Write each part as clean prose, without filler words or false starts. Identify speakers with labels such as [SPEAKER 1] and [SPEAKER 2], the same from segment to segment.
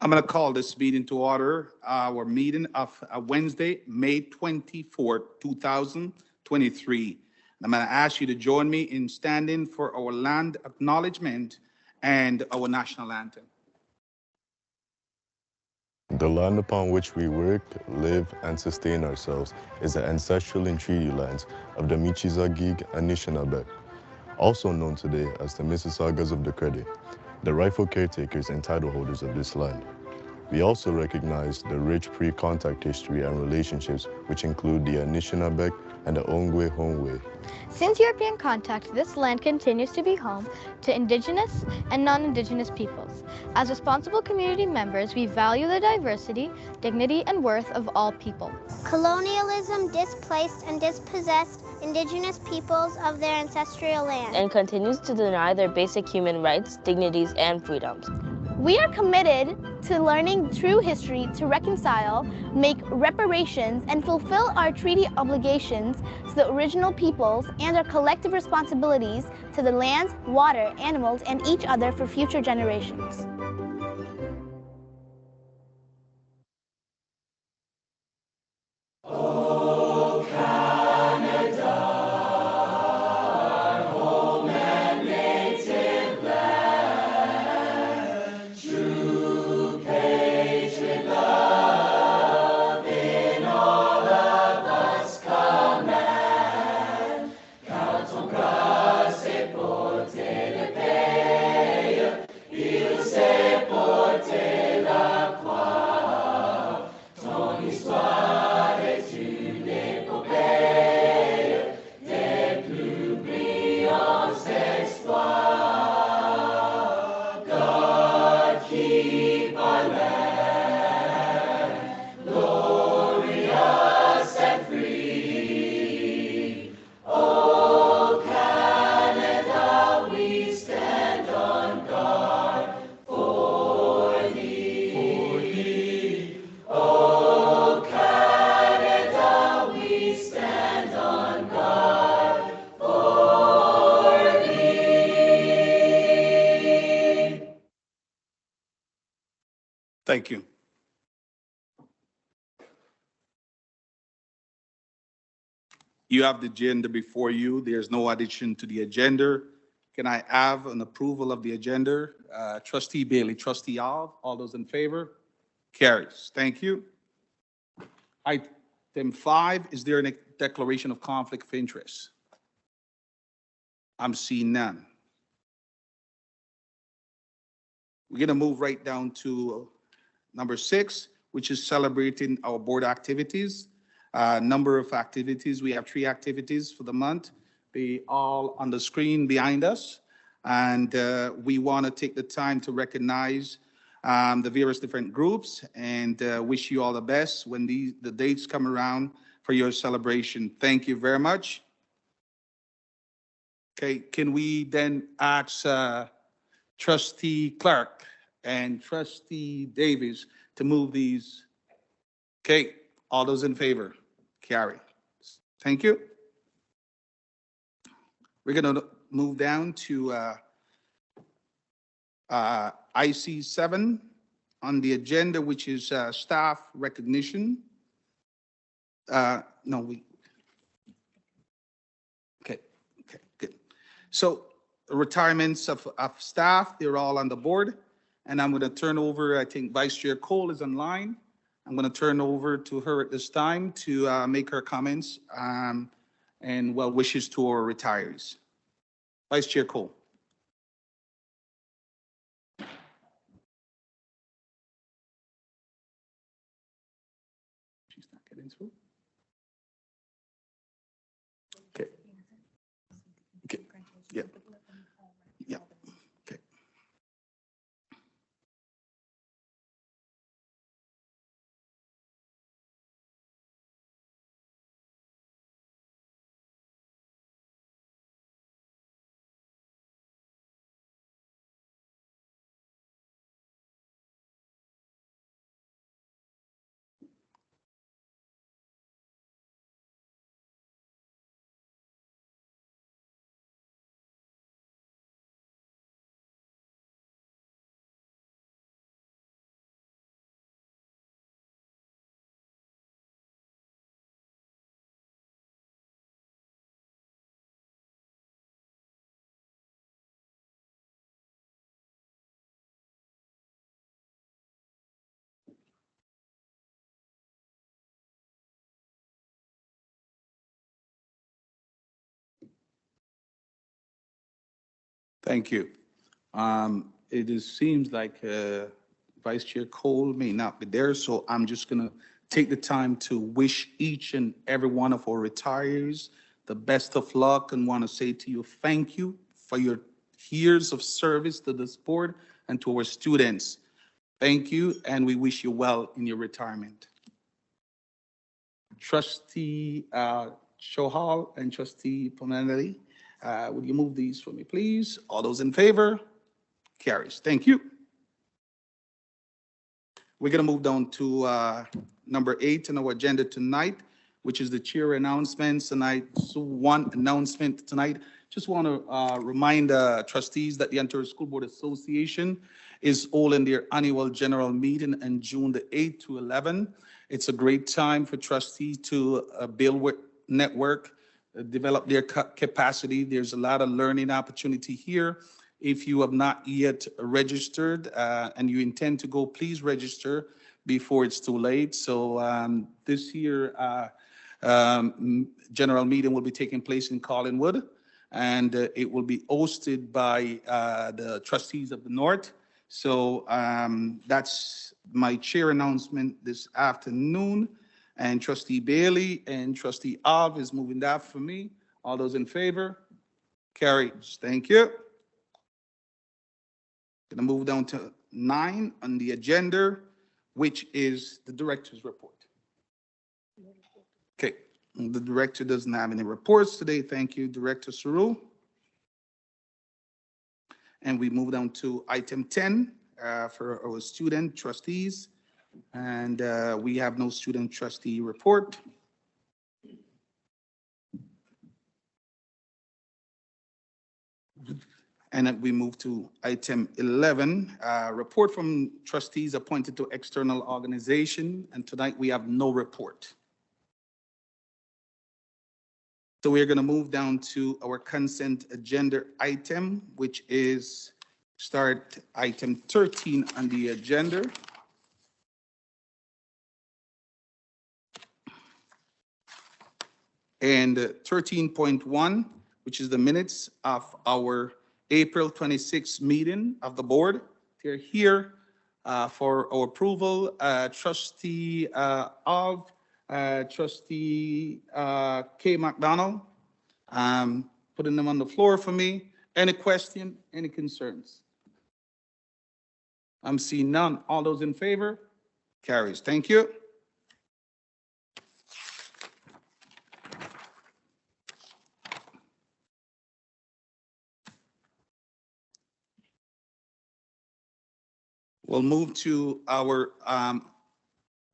[SPEAKER 1] I'm going to call this meeting to order. Our meeting of Wednesday, May 24th, 2023. I'm going to ask you to join me in standing for our land acknowledgement and our national anthem.
[SPEAKER 2] The land upon which we work, live, and sustain ourselves is the ancestral and treaty lands of the Michizagig and Anishinaabe, also known today as the Mississaugas of the Credit, the rightful caretakers and title holders of this land. We also recognize the rich pre-contact history and relationships which include the Anishinaabe and the Ongwe Hongwe.
[SPEAKER 3] Since European contact, this land continues to be home to Indigenous and non-Indigenous peoples. As responsible community members, we value the diversity, dignity, and worth of all people.
[SPEAKER 4] Colonialism displaced and dispossessed Indigenous peoples of their ancestral land
[SPEAKER 5] and continues to deny their basic human rights, dignities, and freedoms.
[SPEAKER 3] We are committed to learning true history to reconcile, make reparations, and fulfill our treaty obligations to the original peoples and our collective responsibilities to the lands, water, animals, and each other for future generations.
[SPEAKER 1] Thank you. You have the agenda before you. There's no addition to the agenda. Can I have an approval of the agenda? Trustee Bailey, Trustee all those in favor? Carries. Thank you. Item 5, is there a declaration of conflict of interest? I'm seeing none. We're going to move right down to number 6, which is celebrating our board activities. Number of activities. We have 3 activities for the month. They all on the screen behind us. And we want to take the time to recognize the various different groups and wish you all the best when the dates come around for your celebration. Thank you very much. Okay, can we then ask Trustee Clark and Trustee Davies to move these? Okay, all those in favor? Carry. Thank you. We're going to move down to IC 7 on the agenda, which is staff recognition. Okay, good. So retirements of staff, they're all on the board. And I'm going to turn over, I think Vice Chair Cole is online. I'm going to turn over to her at this time to make her comments and well wishes to our retirees. Vice Chair Cole. She's not getting through. Okay. Okay. Yeah. Yeah. Okay. Thank you. Seems like Vice Chair Cole may not be there, so I'm just going to take the time to wish each and every one of our retirees the best of luck and want to say to you, thank you for your years of service to this board and to our students. Thank you, and we wish you well in your retirement. Trustee Shohal and Trustee Pomenelli, would you move these for me, please? All those in favor? Carries. Thank you. We're going to move down to number 8 on our agenda tonight, which is the chair announcements tonight. So one announcement tonight. Just want to remind trustees that the Ontario School Board Association is holding their annual general meeting on June the 8th to 11th. It's a great time for trustees to build network, develop their capacity. There's a lot of learning opportunity here. If you have not yet registered and you intend to go, please register before it's too late. So this year, general meeting will be taking place in Collingwood, and it will be hosted by the trustees of the North. So that's my chair announcement this afternoon. And Trustee Bailey and Trustee Alv is moving that for me. All those in favor? Carries. Thank you. Going to move down to 9 on the agenda, which is the director's report. Okay, the director doesn't have any reports today. Thank you, Director Saru. And we move down to item 10 for our student trustees. And we have no student trustee report. And then we move to item 11, report from trustees appointed to external organization. And tonight we have no report. So we're going to move down to our consent agenda item, which is start item 13 on the agenda. And 13.1, which is the minutes of our April 26th meeting of the board. They're here for our approval. Trustee of Trustee K. McDonald, putting them on the floor for me. Any question, any concerns? I'm seeing none. All those in favor? Carries. Thank you. We'll move to our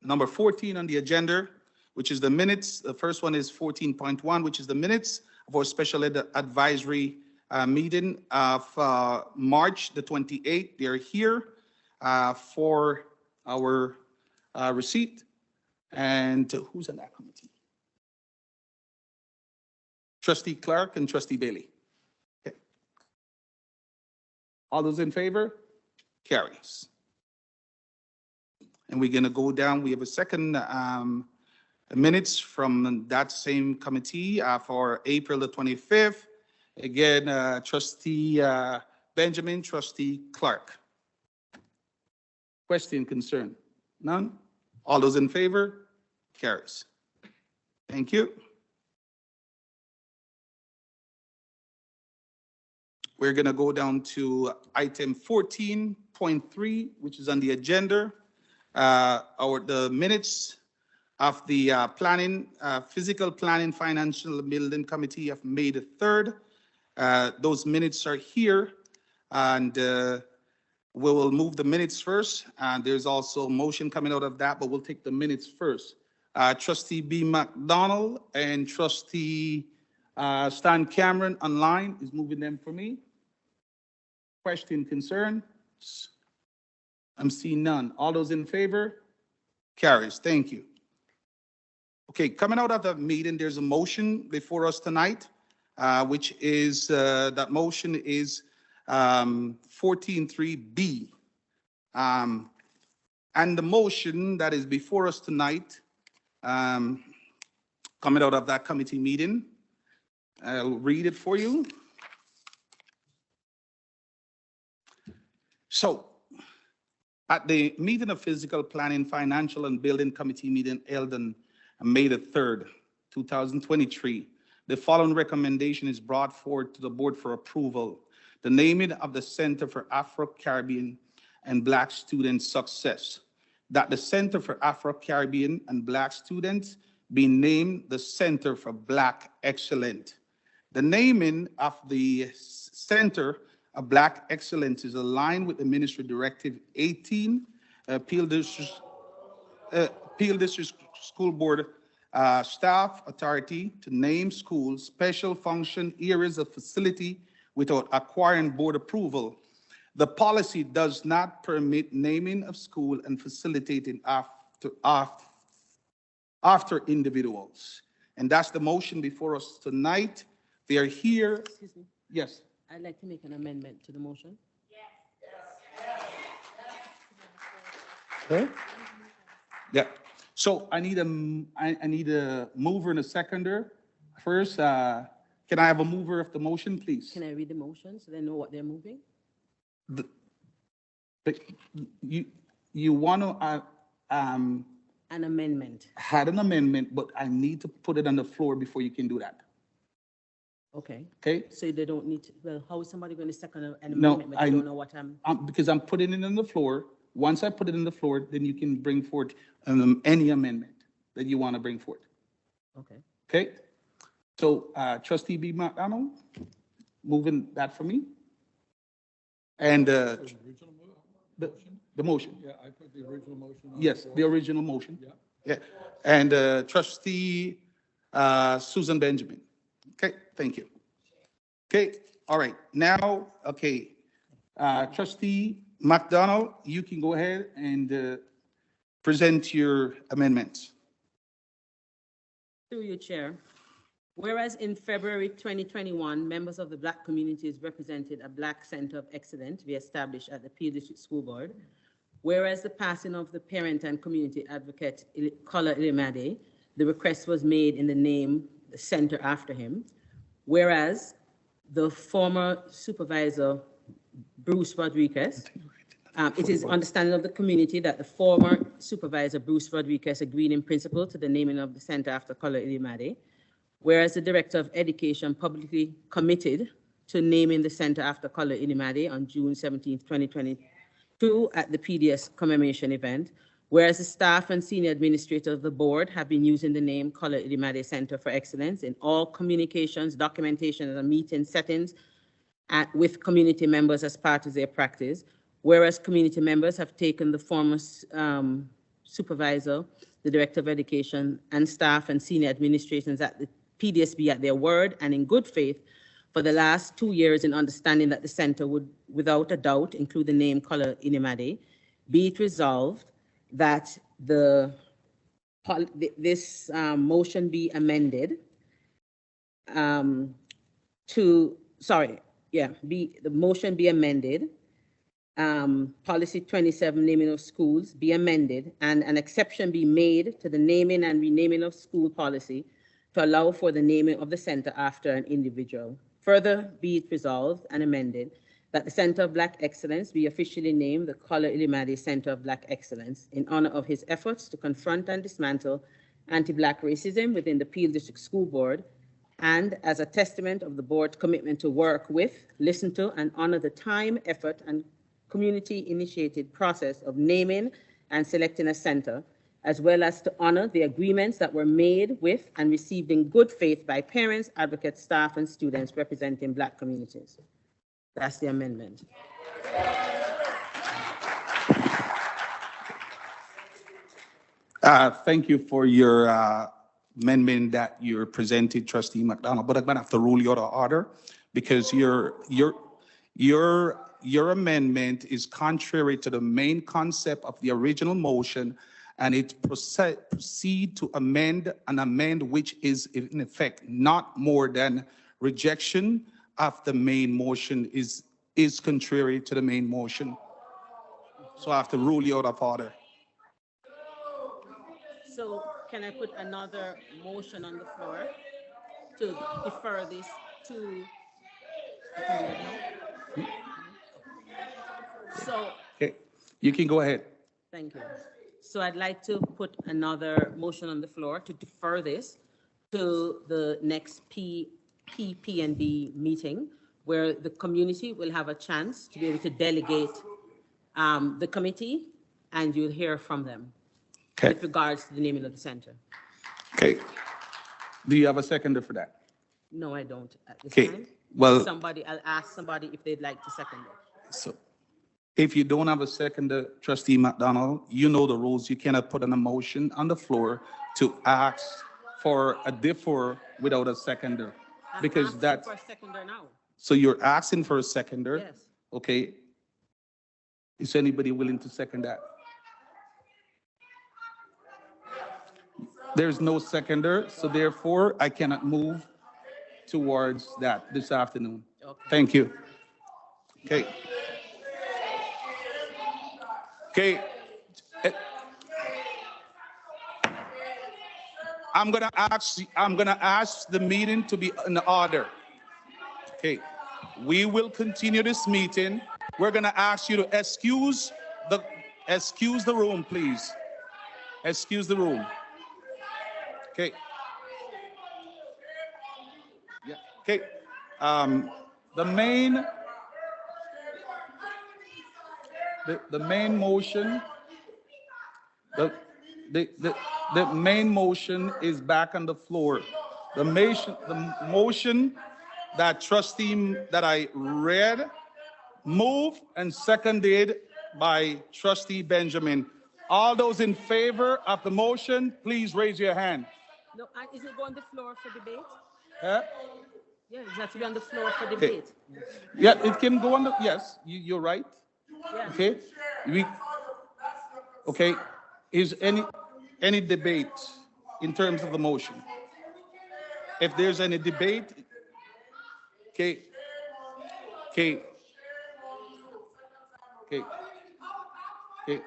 [SPEAKER 1] number 14 on the agenda, which is the minutes. The first one is 14.1, which is the minutes of our special ed advisory meeting of March the 28th. They're here for our receipt. And who's on that committee? Trustee Clark and Trustee Bailey. Okay. All those in favor? Carries. And we're going to go down. We have a second minutes from that same committee for April the 25th. Again, Trustee Benjamin, Trustee Clark. Question, concern? None? All those in favor? Carries. Thank you. We're going to go down to item 14.3, which is on the agenda. The minutes of the physical planning financial building committee of May the 3rd. Those minutes are here, and we will move the minutes first. And there's also a motion coming out of that, but we'll take the minutes first. Trustee B. McDonald and Trustee Stan Cameron online is moving them for me. Question, concern? I'm seeing none. All those in favor? Carries. Thank you. Okay, coming out of the meeting, there's a motion before us tonight, which is, that motion is 14.3B. And the motion that is before us tonight, coming out of that committee meeting, I'll read it for you. So at the meeting of Physical Planning, Financial and Building Committee meeting held on May the 3rd, 2023, the following recommendation is brought forward to the board for approval. The naming of the Center for Afro-Caribbean and Black Student Success. That the Center for Afro-Caribbean and Black Students be named the Center for Black Excellence. The naming of the Center of Black Excellence is aligned with the Ministry Directive 18, Peel District School Board staff authority to name schools, special function areas of facility without acquiring board approval. The policy does not permit naming of school and facilitating after individuals. And that's the motion before us tonight. They are here.
[SPEAKER 6] Excuse me.
[SPEAKER 1] Yes.
[SPEAKER 6] I'd like to make an amendment to the motion.
[SPEAKER 1] Okay. Yeah. So I need a mover and a seconder. First, can I have a mover of the motion, please?
[SPEAKER 6] Can I read the motion so they know what they're moving?
[SPEAKER 1] You want to
[SPEAKER 6] An amendment.
[SPEAKER 1] had an amendment, but I need to put it on the floor before you can do that.
[SPEAKER 6] Okay.
[SPEAKER 1] Okay?
[SPEAKER 6] So they don't need to, well, how is somebody going to second an
[SPEAKER 1] No,
[SPEAKER 6] amendment, but you don't know what I'm,
[SPEAKER 1] Because I'm putting it on the floor. Once I put it on the floor, then you can bring forth any amendment that you want to bring forth.
[SPEAKER 6] okay.
[SPEAKER 1] Okay? So Trustee B. McDonald, moving that for me. And the motion.
[SPEAKER 7] Yeah, I put the original motion on.
[SPEAKER 1] Yes,
[SPEAKER 7] the
[SPEAKER 1] the
[SPEAKER 7] floor.
[SPEAKER 1] original motion.
[SPEAKER 7] Yeah.
[SPEAKER 1] Yeah. And Trustee Susan Benjamin. Okay, thank you. Okay, all right. Now, okay, Trustee McDonald, you can go ahead and present your amendments.
[SPEAKER 6] Through you, Chair. Whereas in February 2021, members of the Black communities represented a Black Center of Excellence to be established at the Peel District School Board. Whereas the passing of the parent and community advocate Kola Ilimade, the request was made in the name, the center after him. Whereas the former supervisor, Bruce Rodriguez, it is understanding of the community that the former supervisor, Bruce Rodriguez, agreed in principle to the naming of the center after Kola Ilimade. Whereas the Director of Education publicly committed to naming the center after Kola Ilimade on June 17, 2022 at the PDS commemoration event. Whereas the staff and senior administrator of the board have been using the name Kola Ilimade Center for Excellence in all communications, documentation, and meeting settings with community members as part of their practice. Whereas community members have taken the former supervisor, the Director of Education, and staff and senior administrators at the PDSB at their word and in good faith for the last 2 years in understanding that the center would, without a doubt, include the name Kola Ilimade. Be it resolved that this motion be amended the motion be amended, policy 27, naming of schools, be amended, and an exception be made to the naming and renaming of school policy to allow for the naming of the center after an individual. Further, be it resolved and amended that the Center of Black Excellence be officially named the Kola Ilimade Center of Black Excellence in honor of his efforts to confront and dismantle anti-Black racism within the Peel District School Board, and as a testament of the board's commitment to work with, listen to, and honor the time, effort, and community-initiated process of naming and selecting a center, as well as to honor the agreements that were made with and received in good faith by parents, advocates, staff, and students representing Black communities. That's the amendment.
[SPEAKER 1] Thank you for your amendment that you're presented, Trustee McDonald, but I'm gonna have to rule you out of order because your amendment is contrary to the main concept of the original motion, and it proceed to amend which is in effect not more than rejection of the main motion is contrary to the main motion. So I have to rule you out of order.
[SPEAKER 6] So can I put another motion on the floor to defer this to? So,
[SPEAKER 1] Okay, you can go ahead.
[SPEAKER 6] thank you. So I'd like to put another motion on the floor to defer this to the next PPNB meeting, where the community will have a chance to be able to delegate the committee, and you'll hear from them
[SPEAKER 1] Okay,
[SPEAKER 6] with regards to the naming of the center.
[SPEAKER 1] okay. Do you have a seconder for that?
[SPEAKER 6] No, I don't at this
[SPEAKER 1] Okay,
[SPEAKER 6] time.
[SPEAKER 1] well-
[SPEAKER 6] I'll ask somebody if they'd like to second it.
[SPEAKER 1] So if you don't have a seconder, trustee McDonald, you know the rules. You cannot put an motion on the floor to ask for a defer without a seconder.
[SPEAKER 6] I'm
[SPEAKER 1] Because
[SPEAKER 6] asking
[SPEAKER 1] that's,
[SPEAKER 6] for a seconder now.
[SPEAKER 1] so you're asking for a seconder?
[SPEAKER 6] Yes.
[SPEAKER 1] Okay. Is anybody willing to second that? There's no seconder, so therefore I cannot move towards that this afternoon.
[SPEAKER 6] Okay.
[SPEAKER 1] Thank you. Okay. Okay. I'm gonna ask the meeting to be in order. Okay. We will continue this meeting. We're gonna ask you to excuse the room, please. Excuse the room. Okay. Yeah. Okay. The main motion, the main motion is back on the floor. The motion that I read, moved and seconded by trustee Benjamin. All those in favor of the motion, please raise your hand.
[SPEAKER 6] No, is it on the floor for debate?
[SPEAKER 1] Huh?
[SPEAKER 6] Yeah, it has to be on the floor for debate.
[SPEAKER 1] Yeah, it can go on the, yes, you're right.
[SPEAKER 6] Yeah.
[SPEAKER 1] Okay, okay, is any debate in terms of the motion? If there's any debate, okay, okay, okay, okay.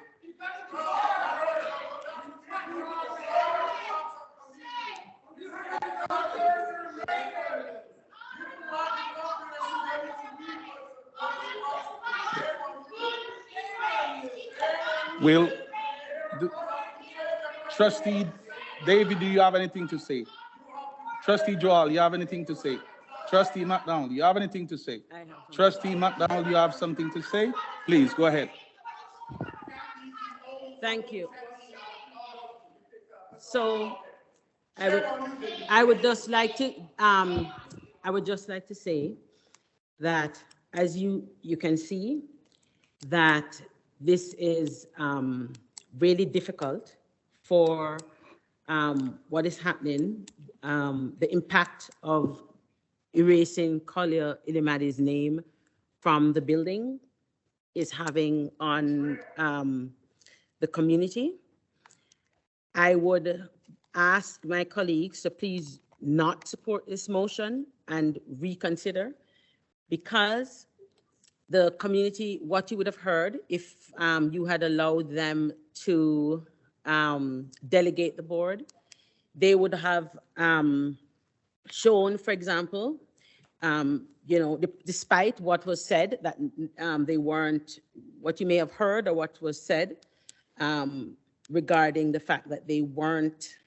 [SPEAKER 1] Will, trustee David, do you have anything to say? Trustee Joel, you have anything to say? Trustee McDonald, you have anything to say?
[SPEAKER 6] I have something.
[SPEAKER 1] Trustee McDonald, you have something to say? Please, go ahead.
[SPEAKER 6] Thank you. So I would just like to say that, as you can see, that this is really difficult for what is happening, the impact of erasing Collier Ilimade's name from the building is having on the community. I would ask my colleagues to please not support this motion and reconsider, because the community, what you would have heard if you had allowed them to delegate the board, they would have shown, for example, despite what was said, that they weren't, what you may have heard or what was said regarding the fact that they weren't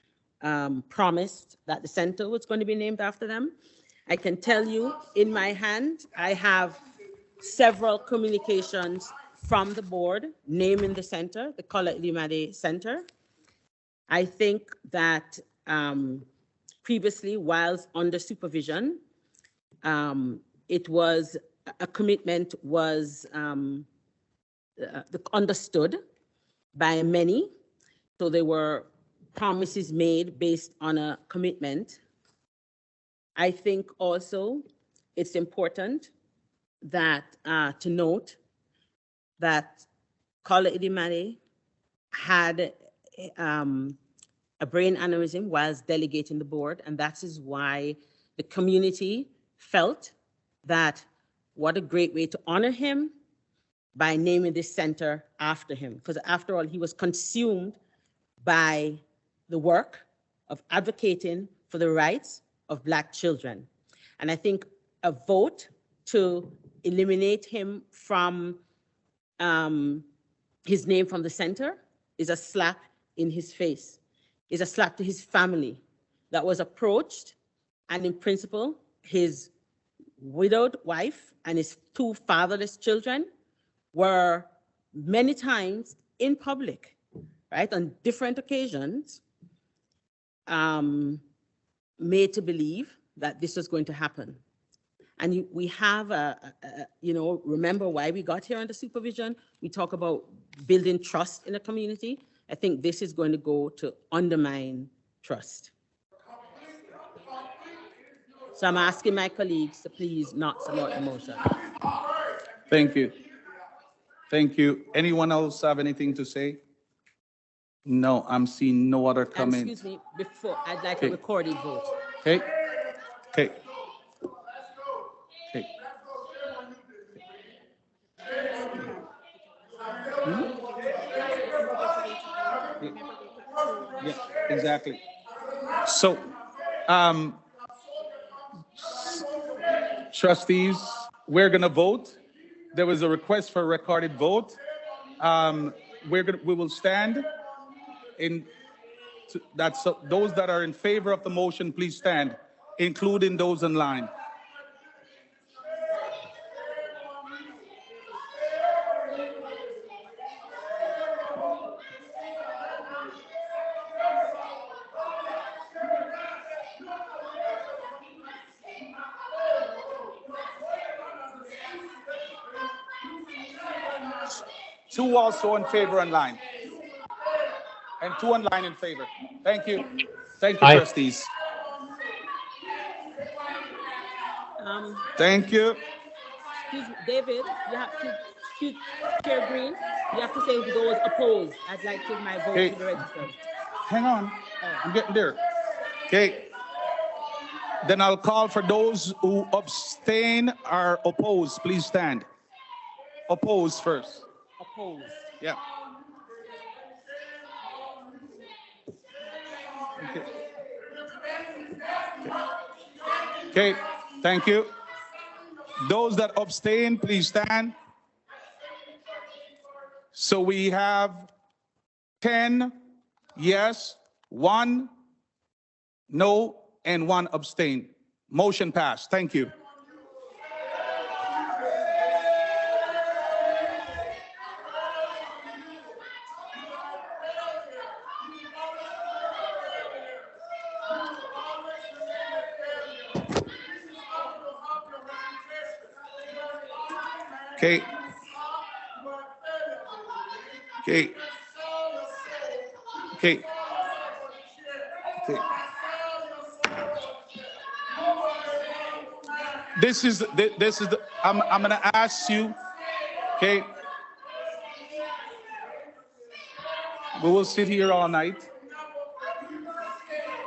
[SPEAKER 6] promised that the center was going to be named after them. I can tell you, in my hand, I have several communications from the board naming the center, the Kola Ilimade Center. I think that previously, whilst under supervision, it was a commitment was understood by many. So there were promises made based on a commitment. I think also it's important that to note that Kola Ilimade had a brain aneurysm whilst delegating the board, and that is why the community felt that what a great way to honor him by naming this center after him, because after all, he was consumed by the work of advocating for the rights of Black children. And I think a vote to eliminate him from his name from the center is a slap in his face, is a slap to his family that was approached, and in principle, his widowed wife and his 2 fatherless children were many times in public, right, on different occasions, made to believe that this was going to happen. And we have remember why we got here under supervision. We talk about building trust in a community. I think this is going to go to undermine trust. So I'm asking my colleagues to please not support the motion.
[SPEAKER 1] Thank you. Thank you. Anyone else have anything to say? No, I'm seeing no other comment.
[SPEAKER 6] Excuse me, before, I'd like a recorded vote.
[SPEAKER 1] Okay. Okay. Okay. Yeah, exactly. So, trustees, we're going to vote. There was a request for a recorded vote. We will stand in. Those that are in favor of the motion, please stand, including those in line. Two also in favor in line. And 2 online in favor. Thank you. Thank you, trustees. Thank you.
[SPEAKER 6] Excuse me, David, you have to, Chair Green, you have to say those opposed. I'd like to my vote to the register.
[SPEAKER 1] Hang on. I'm getting there. Okay. Then I'll call for those who abstain or oppose. Please stand. Oppose first.
[SPEAKER 6] Opposed.
[SPEAKER 1] Yeah. Okay. Okay, thank you. Those that abstain, please stand. So we have 10 yes, 1 no, and 1 abstain. Motion passed. Thank you. Okay. Okay. Okay. Okay. This is the I'm gonna ask you. Okay. We will sit here all night.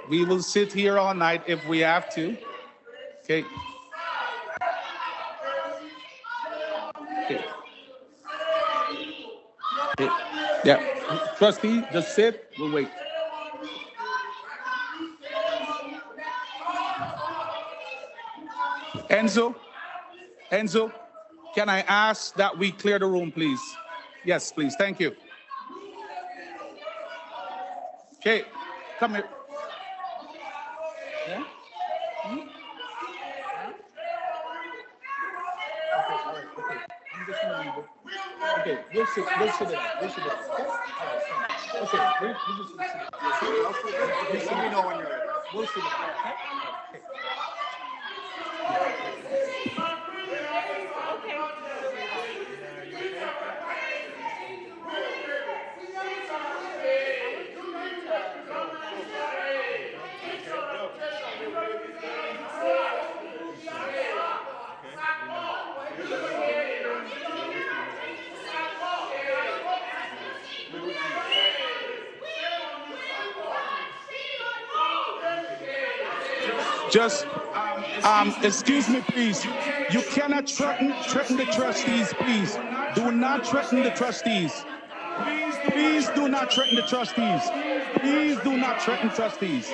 [SPEAKER 1] We will sit here all night if we have to. Okay. Okay. Okay. Yeah. Trustee, just sit. We'll wait. Enzo, can I ask that we clear the room, please? Yes, please. Thank you. Okay, come here. Yeah? Okay, we'll sit it out. Okay, we'll just sit it out. Let me know when you're ready. We'll sit it out. Okay? Just, excuse me, please. You cannot threaten the trustees, please. Do not threaten the trustees. Please do not threaten the trustees. Please do not threaten trustees.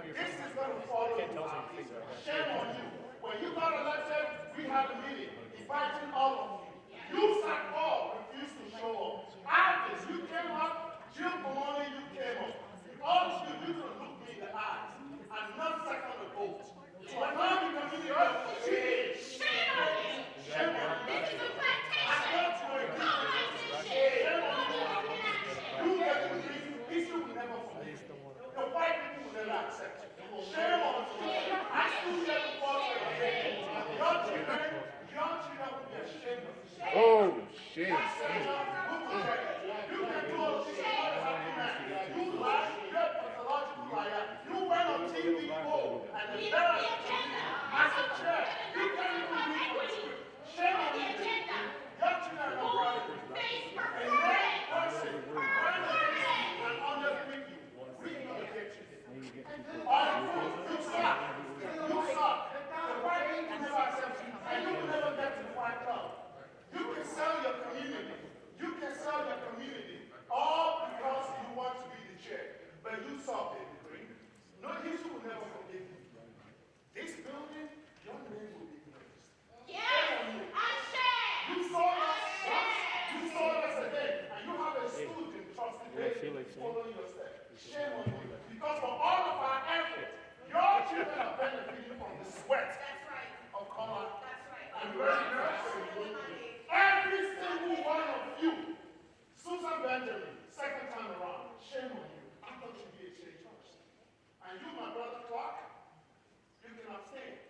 [SPEAKER 8] This is going to follow you. Shame on you. When you got elected, we had a meeting inviting all of you. You sat all refused to show up. After you came up, Jill Pomoni, you came up. All of you could look me in the eyes and not second the vote. But now you can be your shame. Shame on you. Shame on you. This is a plantation. I got you a shame on you. You get the reason. Issue will never forgive. The white people will never accept it. Shame on you. I still get the fault of your head. Your children will be ashamed of you.
[SPEAKER 7] Oh, shame.
[SPEAKER 8] You can do all things. You lie. You're a pathological liar. You went on TV before and the better as a chair. You can't even read the script. Shame on you. Your children are not right. A mad person ran against you and underpick you. We can get you. You suck. You suck. The white people never accept you, and you will never get to the White Club. You can sell your community. You can sell your community all because you want to be the chair. But you saw David Green. No, history will never forgive you. This building, your name will be erased.
[SPEAKER 4] Yes, I share.
[SPEAKER 8] You saw us once. You saw us again. And you have a student trusted following your steps. Shame on you. Because for all of our effort, your children are benefiting from the sweat of color. And every single one of you, Susan Benjamin, second time around, shame on you. I thought you'd be a change person. And you, my brother Clark, you can abstain.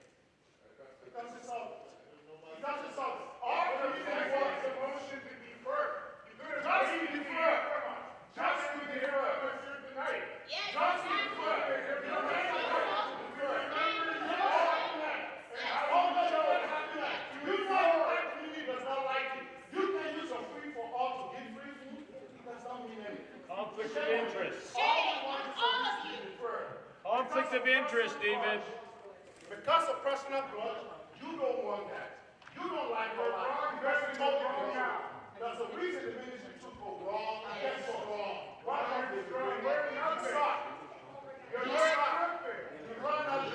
[SPEAKER 8] Because it's obvious. Because it's obvious. All the reason was the motion to defer. Just to defer. Just to defer. Just to defer.
[SPEAKER 9] Conflict of interest. Conflict of interest, David.
[SPEAKER 8] Because of personal grudge, you don't want that. You don't like the lie. There's a reason the ministry took for wrong and then for wrong. Why are you throwing? You suck. You're not perfect. You run out of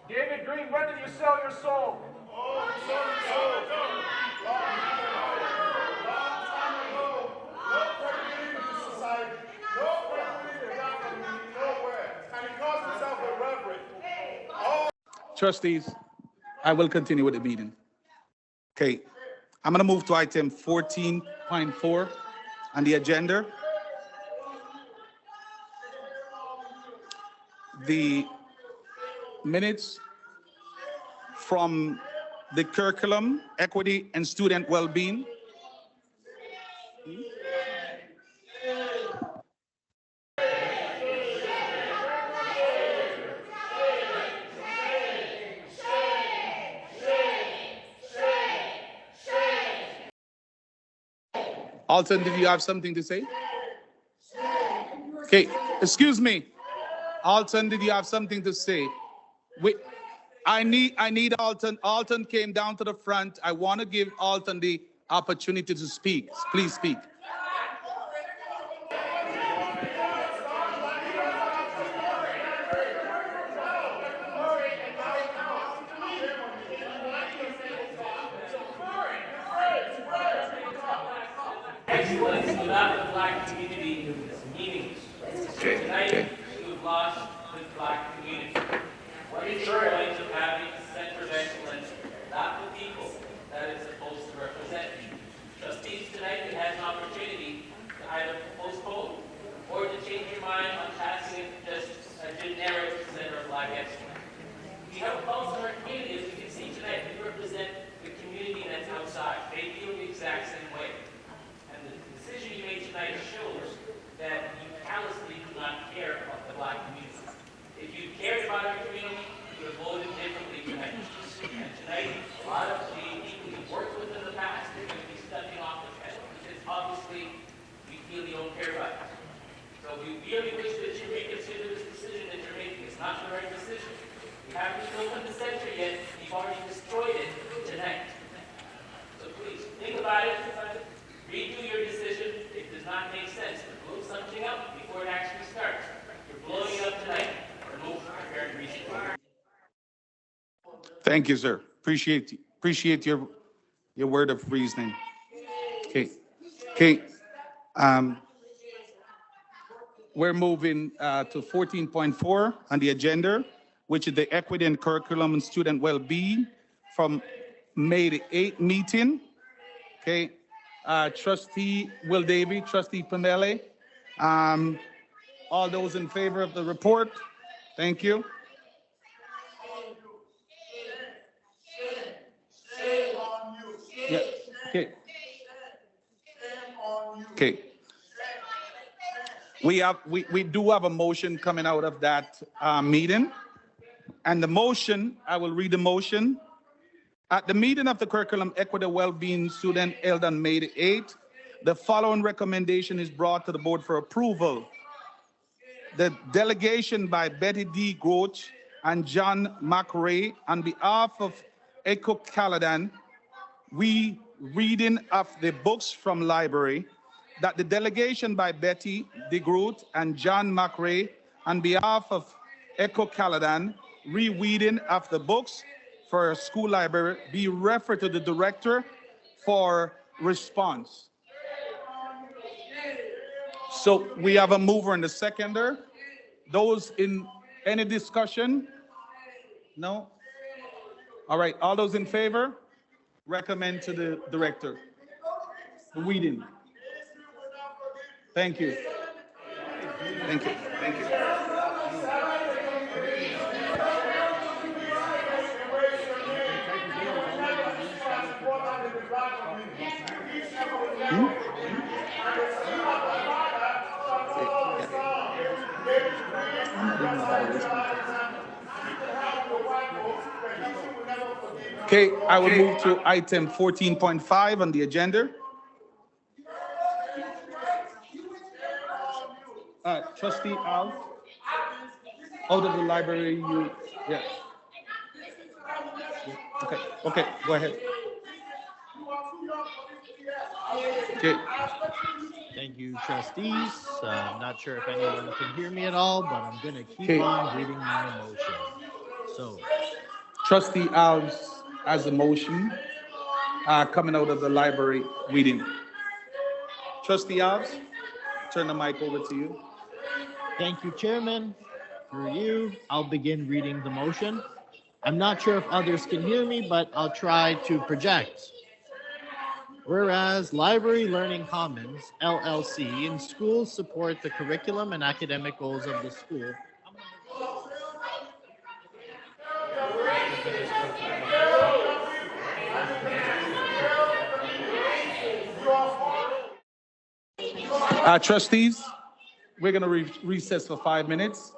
[SPEAKER 9] David Green, when did you sell your soul?
[SPEAKER 1] Trustees, I will continue with the meeting. Okay, I'm going to move to item 14.4 on the agenda. The minutes from the curriculum, equity, and student well-being. Alton, did you have something to say? Okay, excuse me. Alton, did you have something to say? Wait, I need Alton. Alton came down to the front. I want to give Alton the opportunity to speak. Please speak.
[SPEAKER 10] Excellence without the black community is meaningless. Tonight, you've lost the black community. What is the point of having a center of excellence, not the people that it's supposed to represent? Trustees, tonight you had an opportunity to either postpone or to change your mind on passing it just a generic center of black excellence. We have a pulse in our community, as you can see tonight. We represent the community that's outside. They feel the exact same way. And the decision you made tonight shows that you callously do not care about the black community. If you cared about your community, you would have voted differently tonight. And tonight, a lot of the people you've worked with in the past are going to be stepping off the fence because obviously we feel you don't care about it. So we really wish that you reconsider this decision that you're making. It's not the right decision. You haven't opened the center yet. You've already destroyed it tonight. So please, think about it. Redo your decision. It does not make sense to blow something up before it actually starts. You're blowing it up tonight. Remove apparent reason.
[SPEAKER 1] Thank you, sir. Appreciate your word of reasoning. Okay. We're moving to 14.4 on the agenda, which is the equity and curriculum and student well-being from May the 8th meeting. Okay. Trustee Will Davey, Trustee Pamele. All those in favor of the report? Thank you. Yeah. Okay. We do have a motion coming out of that meeting. And the motion, I will read the motion. At the meeting of the Curriculum Equity Wellbeing Student held on May the 8th, the following recommendation is brought to the board for approval. The delegation by Betty D. Groach and John McRae on behalf of Echo Caladan, reading of the books from library, that the delegation by Betty D. Groot and John McRae on behalf of Echo Caladan, rereading of the books for a school library be referred to the director for response. So we have a mover and a seconder. Those in any discussion? No? All right, all those in favor? Recommend to the director. Reading. Thank you. Thank you. Thank you. Okay, I will move to item 14.5 on the agenda. Trustee Al, out of the library, yeah. Okay, go ahead. Okay,
[SPEAKER 11] Thank you, trustees. I'm not sure if anyone can hear me at all, but I'm going to keep
[SPEAKER 1] Okay.
[SPEAKER 11] on reading my motion. So,
[SPEAKER 1] trustee Alves has a motion coming out of the library reading. Trustee Alves, turn the mic over to you.
[SPEAKER 11] thank you, Chairman. Through you, I'll begin reading the motion. I'm not sure if others can hear me, but I'll try to project. Whereas Library Learning Commons, LLC, in schools support the curriculum and academic goals of the school.
[SPEAKER 1] Trustees, we're going to recess for 5 minutes.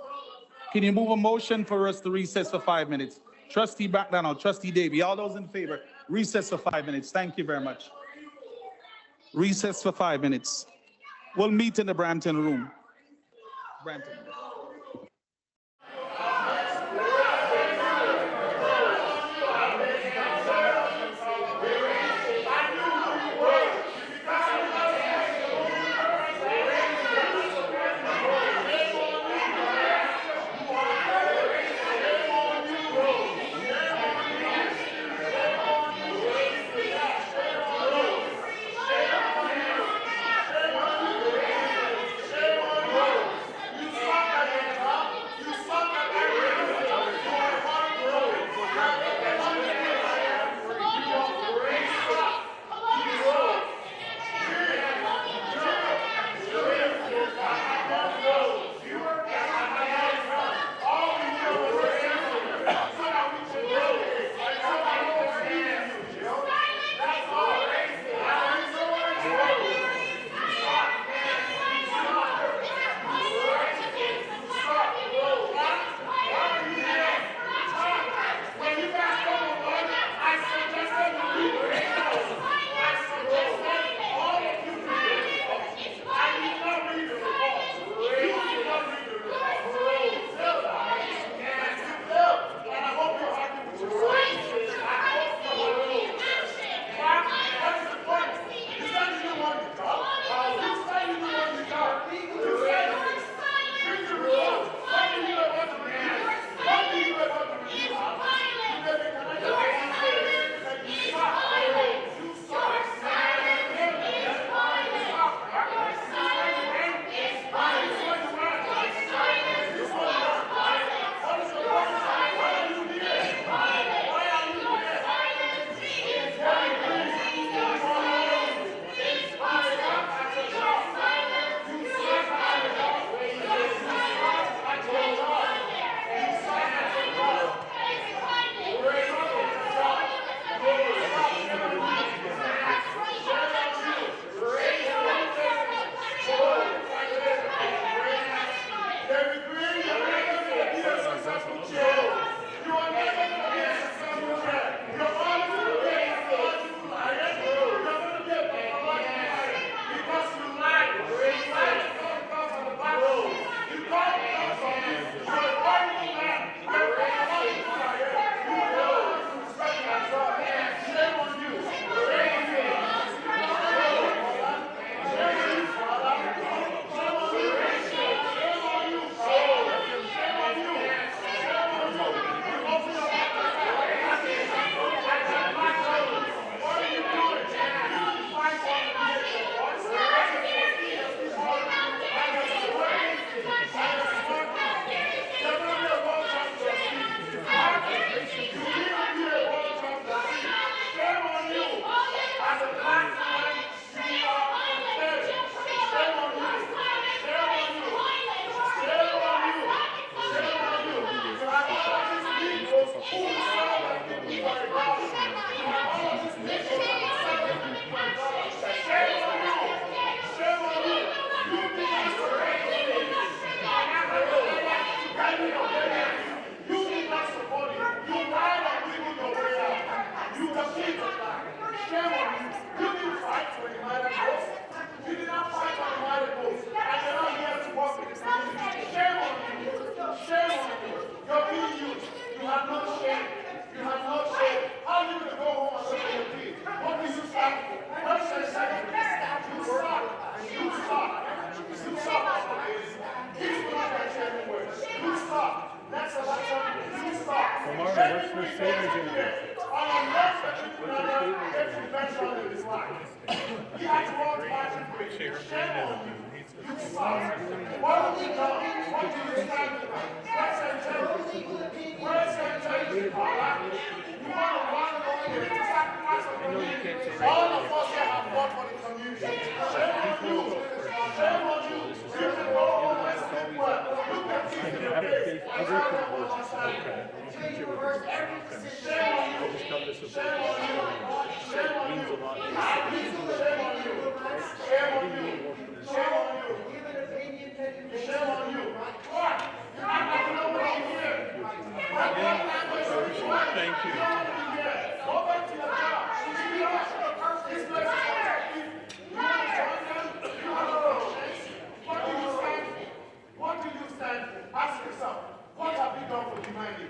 [SPEAKER 1] Can you move a motion for us to recess for 5 minutes? Trustee McDonald, Trustee Davy, all those in favor, recess for 5 minutes. Thank you very much. Recess for 5 minutes. We'll meet in the Brampton room. Brampton.
[SPEAKER 7] What's the savings in it?
[SPEAKER 8] He has to walk back and bring share of what have we done? What do you stand for? Where's integrity? Where's integrity? You want to run away to sacrifice of the community? All of us here have fought for the community. Shame on you. Shame on you. You can go over and sleep well. You can keep your face. Shame on you. Shame on you. Shame on you. Shame on you. Shame on you. Shame on you. Shame on you. What? I'm not going to be here.
[SPEAKER 7] Thank you.
[SPEAKER 8] Go back to your job. This place is for people. You want to join them? You have a chance. What do you stand for? What do you stand for? Ask yourself, what have you done for humanity?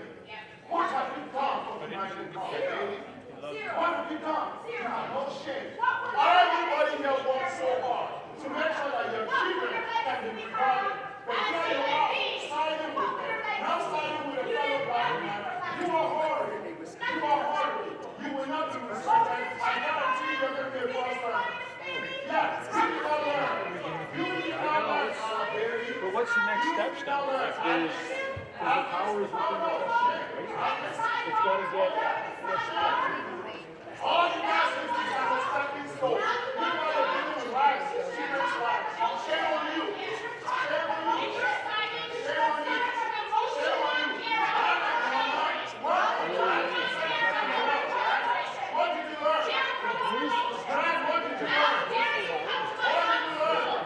[SPEAKER 8] What have you done for humanity? What have you done? You have no shame. Everybody here works so hard to make sure that your children can be regarded. But here you are, siding with them, not siding with a fellow black man. You are horrible. You are horrible. You will not be respected. I guarantee you're going to be a pastor. Yes, you will not learn. You will not learn.
[SPEAKER 7] But what's the next step now? There's the powers within the question, right? It's got to get
[SPEAKER 8] all you guys do is have a stepping stone. You want to do the right, students' right. Shame on you. Shame on you. Shame on you. Shame on you. What did you learn? Brian, what did you learn? What did you learn?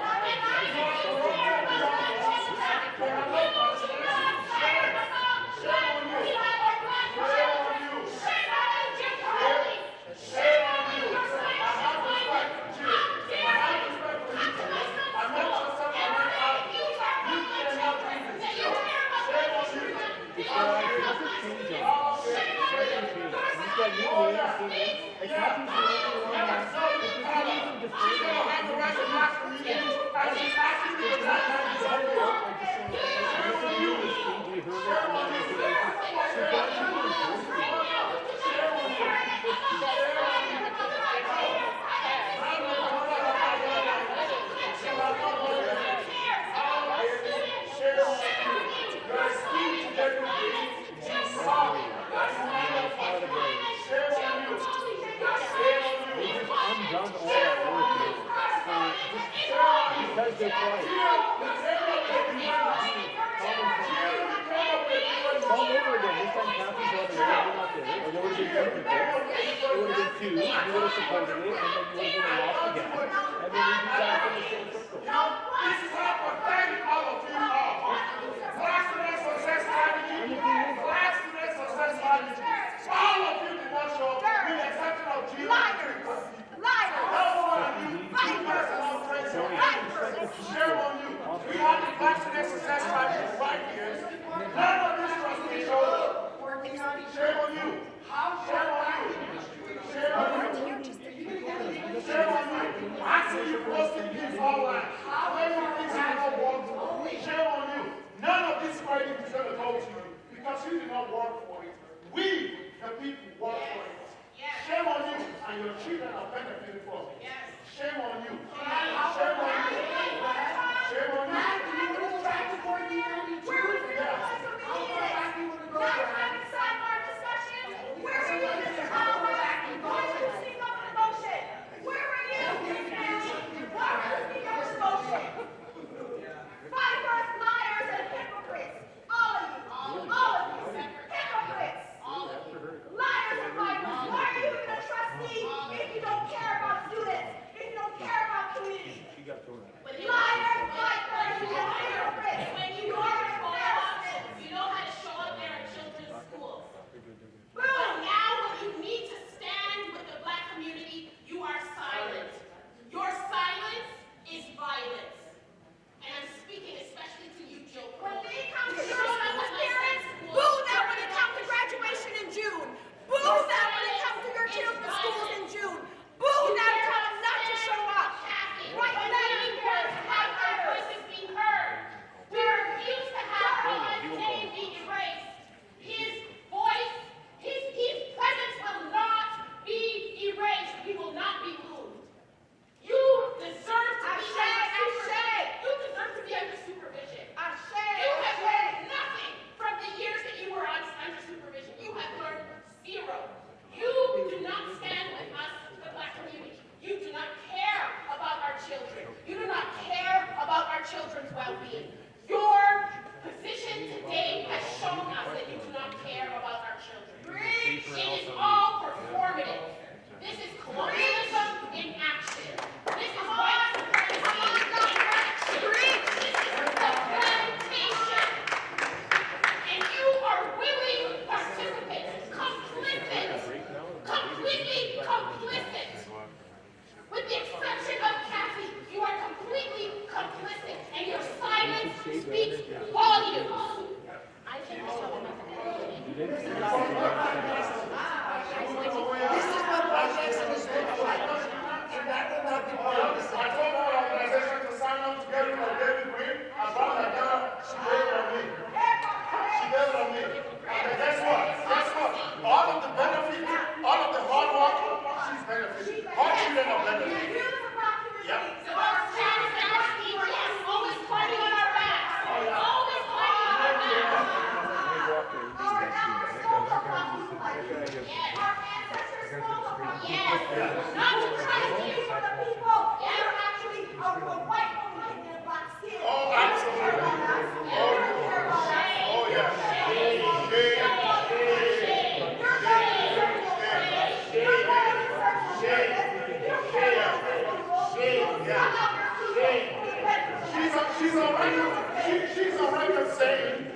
[SPEAKER 8] She's on record saying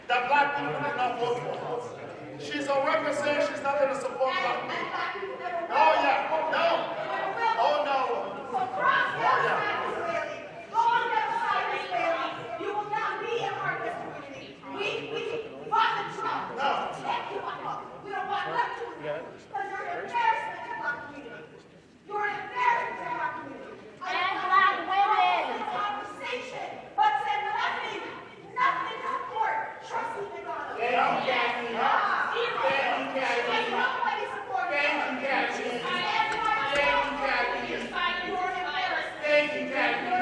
[SPEAKER 8] that black people did not vote for her. She's on record saying she's not going to support black people. Oh, yeah. No. Oh, no. Oh, yeah.
[SPEAKER 12] You will not be a part of this community. We want the Trump.
[SPEAKER 8] No.
[SPEAKER 12] We don't want that to because you're an embarrassment to black community. You're an embarrassment to black community. And black women. Conversation, but said nothing to support Trustee McDonald.
[SPEAKER 8] Thank you, Kathy.
[SPEAKER 12] Nobody supported her.
[SPEAKER 8] Thank you, Kathy.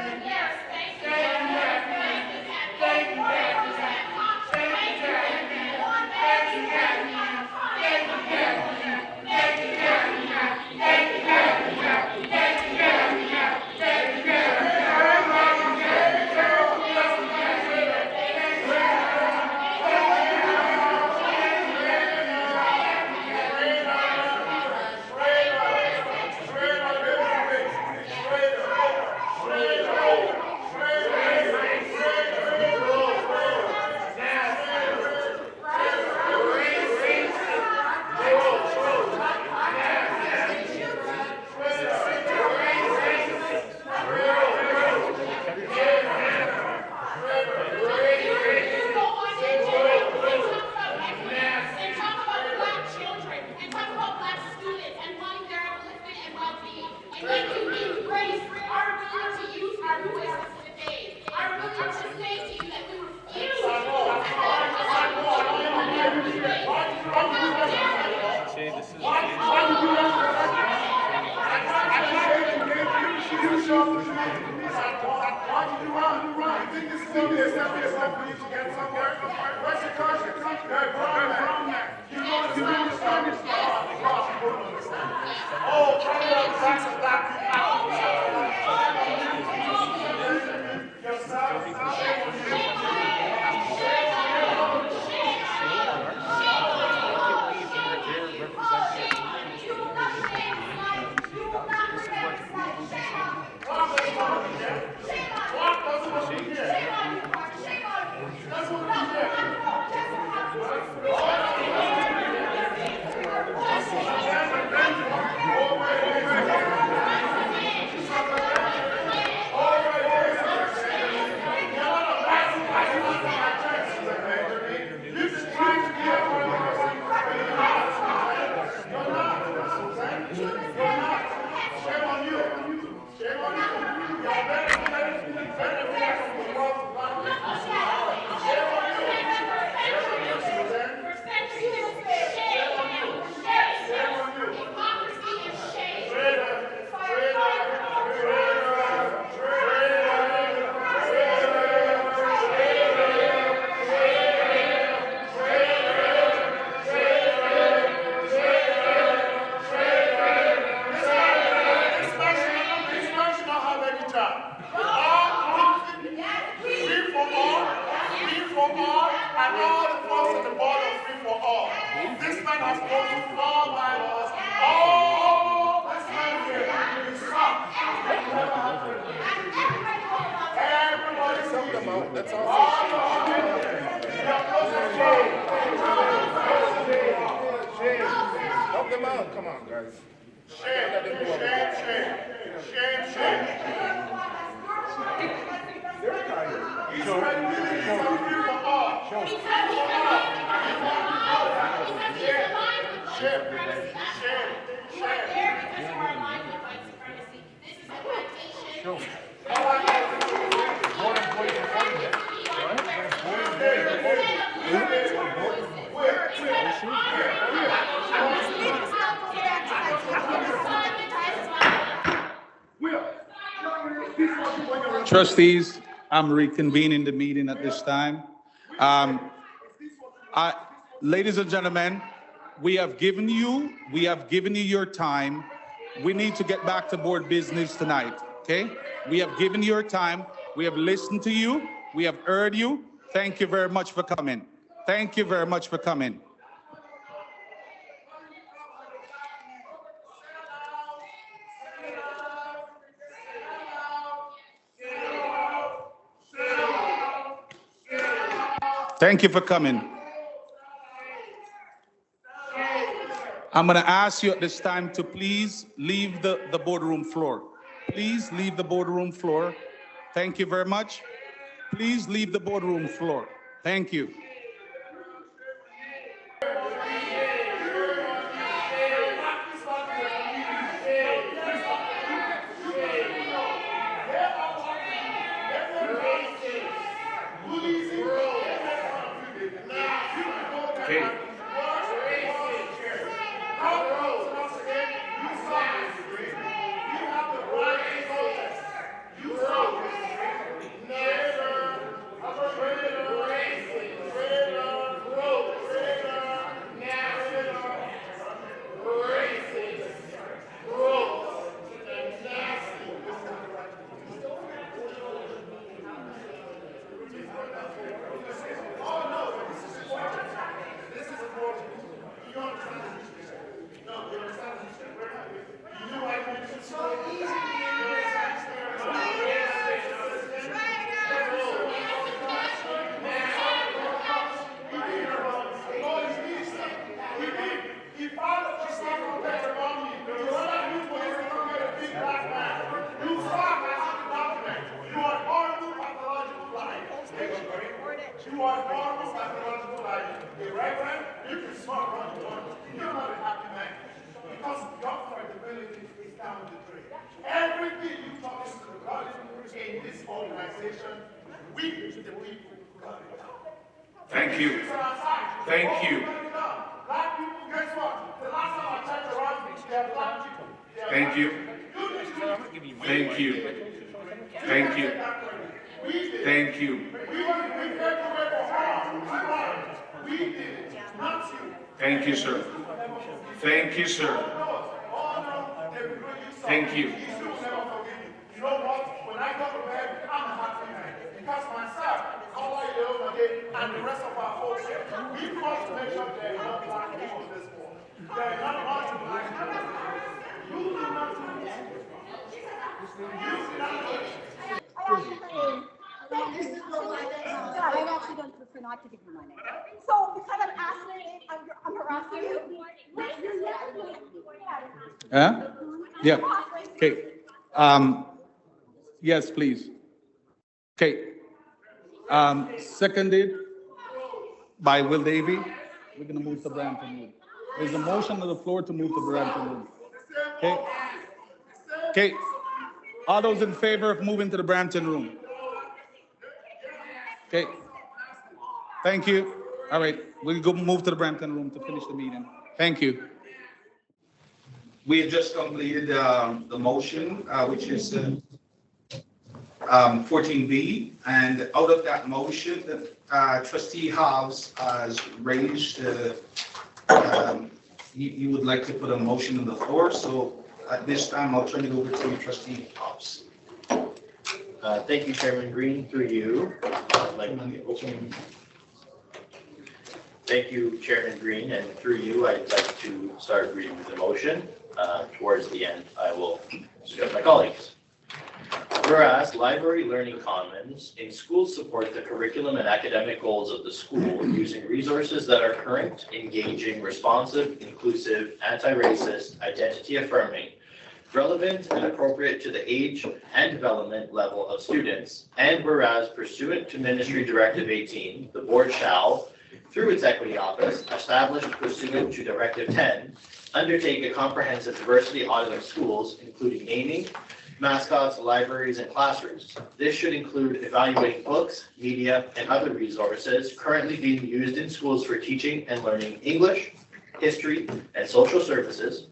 [SPEAKER 1] Trustees, I'm reconvening the meeting at this time. Ladies and gentlemen, we have given you your time. We need to get back to board business tonight, okay? We have given you your time. We have listened to you. We have heard you. Thank you very much for coming. Thank you very much for coming. Thank you for coming. I'm going to ask you at this time to please leave the boardroom floor. Please leave the boardroom floor. Thank you very much. Please leave the boardroom floor. Thank you.
[SPEAKER 8] Thank you. Thank you. Thank you. Thank you. Thank you. Thank you. Thank you, sir. Thank you, sir. Thank you.
[SPEAKER 12] You know what? When I go to bed, I'm a happy man. Because myself, and the rest of our folks here, we want to make sure there are no black people in this world. There are not much black people. You do not do this. You do not do this.
[SPEAKER 13] I've actually done prefer not to give you my name. So because I'm asking your name, I'm harassing you.
[SPEAKER 1] Huh? Yeah. Okay. Yes, please. Okay. Seconded by Will Davey. We're going to move to Brampton Room. There's a motion on the floor to move to Brampton Room. Okay. Okay. All those in favor of moving to the Brampton Room? Okay. Thank you. All right. We'll go move to the Brampton Room to finish the meeting. Thank you. We have just completed the motion, which is 14B, and out of that motion, Trustee Hobbs has raised, he would like to put a motion on the floor. So at this time, I'll turn it over to Trustee Hobbs.
[SPEAKER 11] Thank you, Chairman Green. Through you, thank you, Chairman Green, and through you, I'd like to start reading the motion. Towards the end, I will discuss my colleagues. Whereas Library Learning Commons in schools support the curriculum and academic goals of the school using resources that are current, engaging, responsive, inclusive, anti-racist, identity-affirming, relevant and appropriate to the age and development level of students. And whereas pursuant to Ministry Directive 18, the board shall
[SPEAKER 14] through its equity office, established pursuant to Directive 10, undertake a comprehensive diversity audit of schools, including naming, mascots, libraries, and classrooms. This should include evaluating books, media, and other resources currently being used in schools for teaching and learning English, history, and social services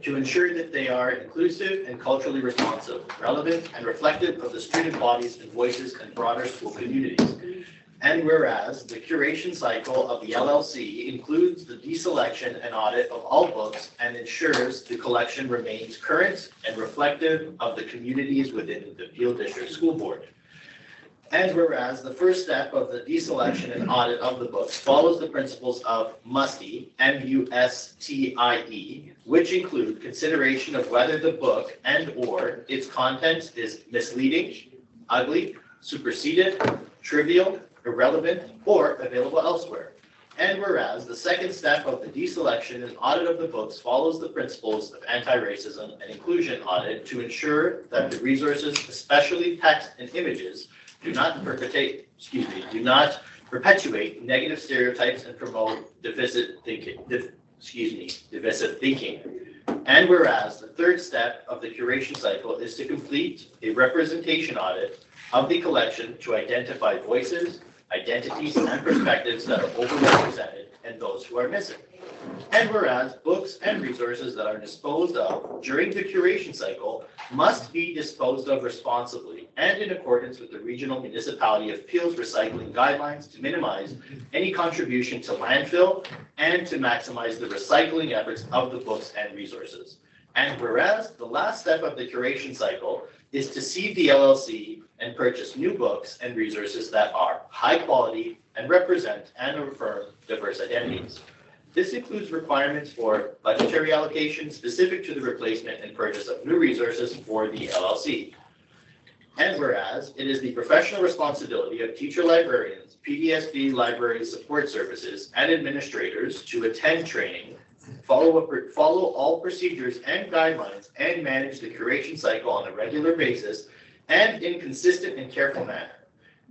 [SPEAKER 14] to ensure that they are inclusive and culturally responsive, relevant, and reflective of the student bodies and voices and broader school communities. And whereas the curation cycle of the LLC includes the deselection and audit of all books and ensures the collection remains current and reflective of the communities within the Peel District School Board. And whereas the first step of the deselection and audit of the books follows the principles of MUSTIE, M-U-S-T-I-E, which include consideration of whether the book and or its content is misleading, ugly, superseded, trivial, irrelevant, or available elsewhere. And whereas the second step of the deselection and audit of the books follows the principles of anti-racism and inclusion audit to ensure that the resources, especially text and images, do not perpetuate negative stereotypes and promote divisive thinking. And whereas the third step of the curation cycle is to complete a representation audit of the collection to identify voices, identities, and perspectives that are overrepresented and those who are missing. And whereas books and resources that are disposed of during the curation cycle must be disposed of responsibly and in accordance with the Regional Municipality of Peel's recycling guidelines to minimize any contribution to landfill and to maximize the recycling efforts of the books and resources. And whereas the last step of the curation cycle is to seed the LLC and purchase new books and resources that are high quality and represent and affirm diverse identities. This includes requirements for budgetary allocation specific to the replacement and purchase of new resources for the LLC. And whereas it is the professional responsibility of teacher librarians, PDSB library support services, and administrators to attend training, follow all procedures and guidelines, and manage the curation cycle on a regular basis and in consistent and careful manner.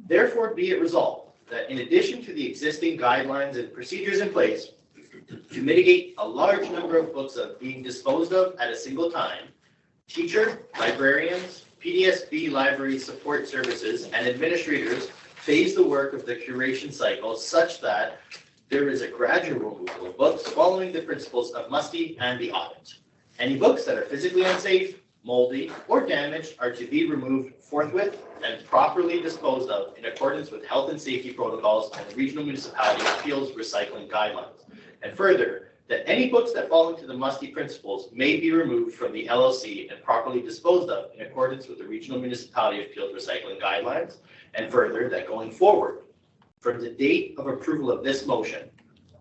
[SPEAKER 14] Therefore, be it resolved that in addition to the existing guidelines and procedures in place, to mitigate a large number of books being disposed of at a single time, teacher, librarians, PDSB library support services, and administrators phase the work of the curation cycle such that there is a gradual removal of books following the principles of MUSTIE and the audit. Any books that are physically unsafe, moldy, or damaged are to be removed forthwith and properly disposed of in accordance with health and safety protocols and the Regional Municipality of Peel's recycling guidelines. And further, that any books that fall into the MUSTIE principles may be removed from the LLC and properly disposed of in accordance with the Regional Municipality of Peel's recycling guidelines. And further, that going forward, from the date of approval of this motion,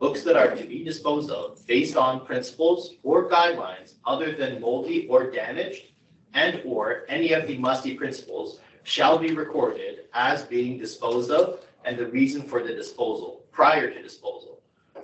[SPEAKER 14] books that are to be disposed of based on principles or guidelines other than moldy or damaged and or any of the MUSTIE principles shall be recorded as being disposed of and the reason for the disposal prior to disposal.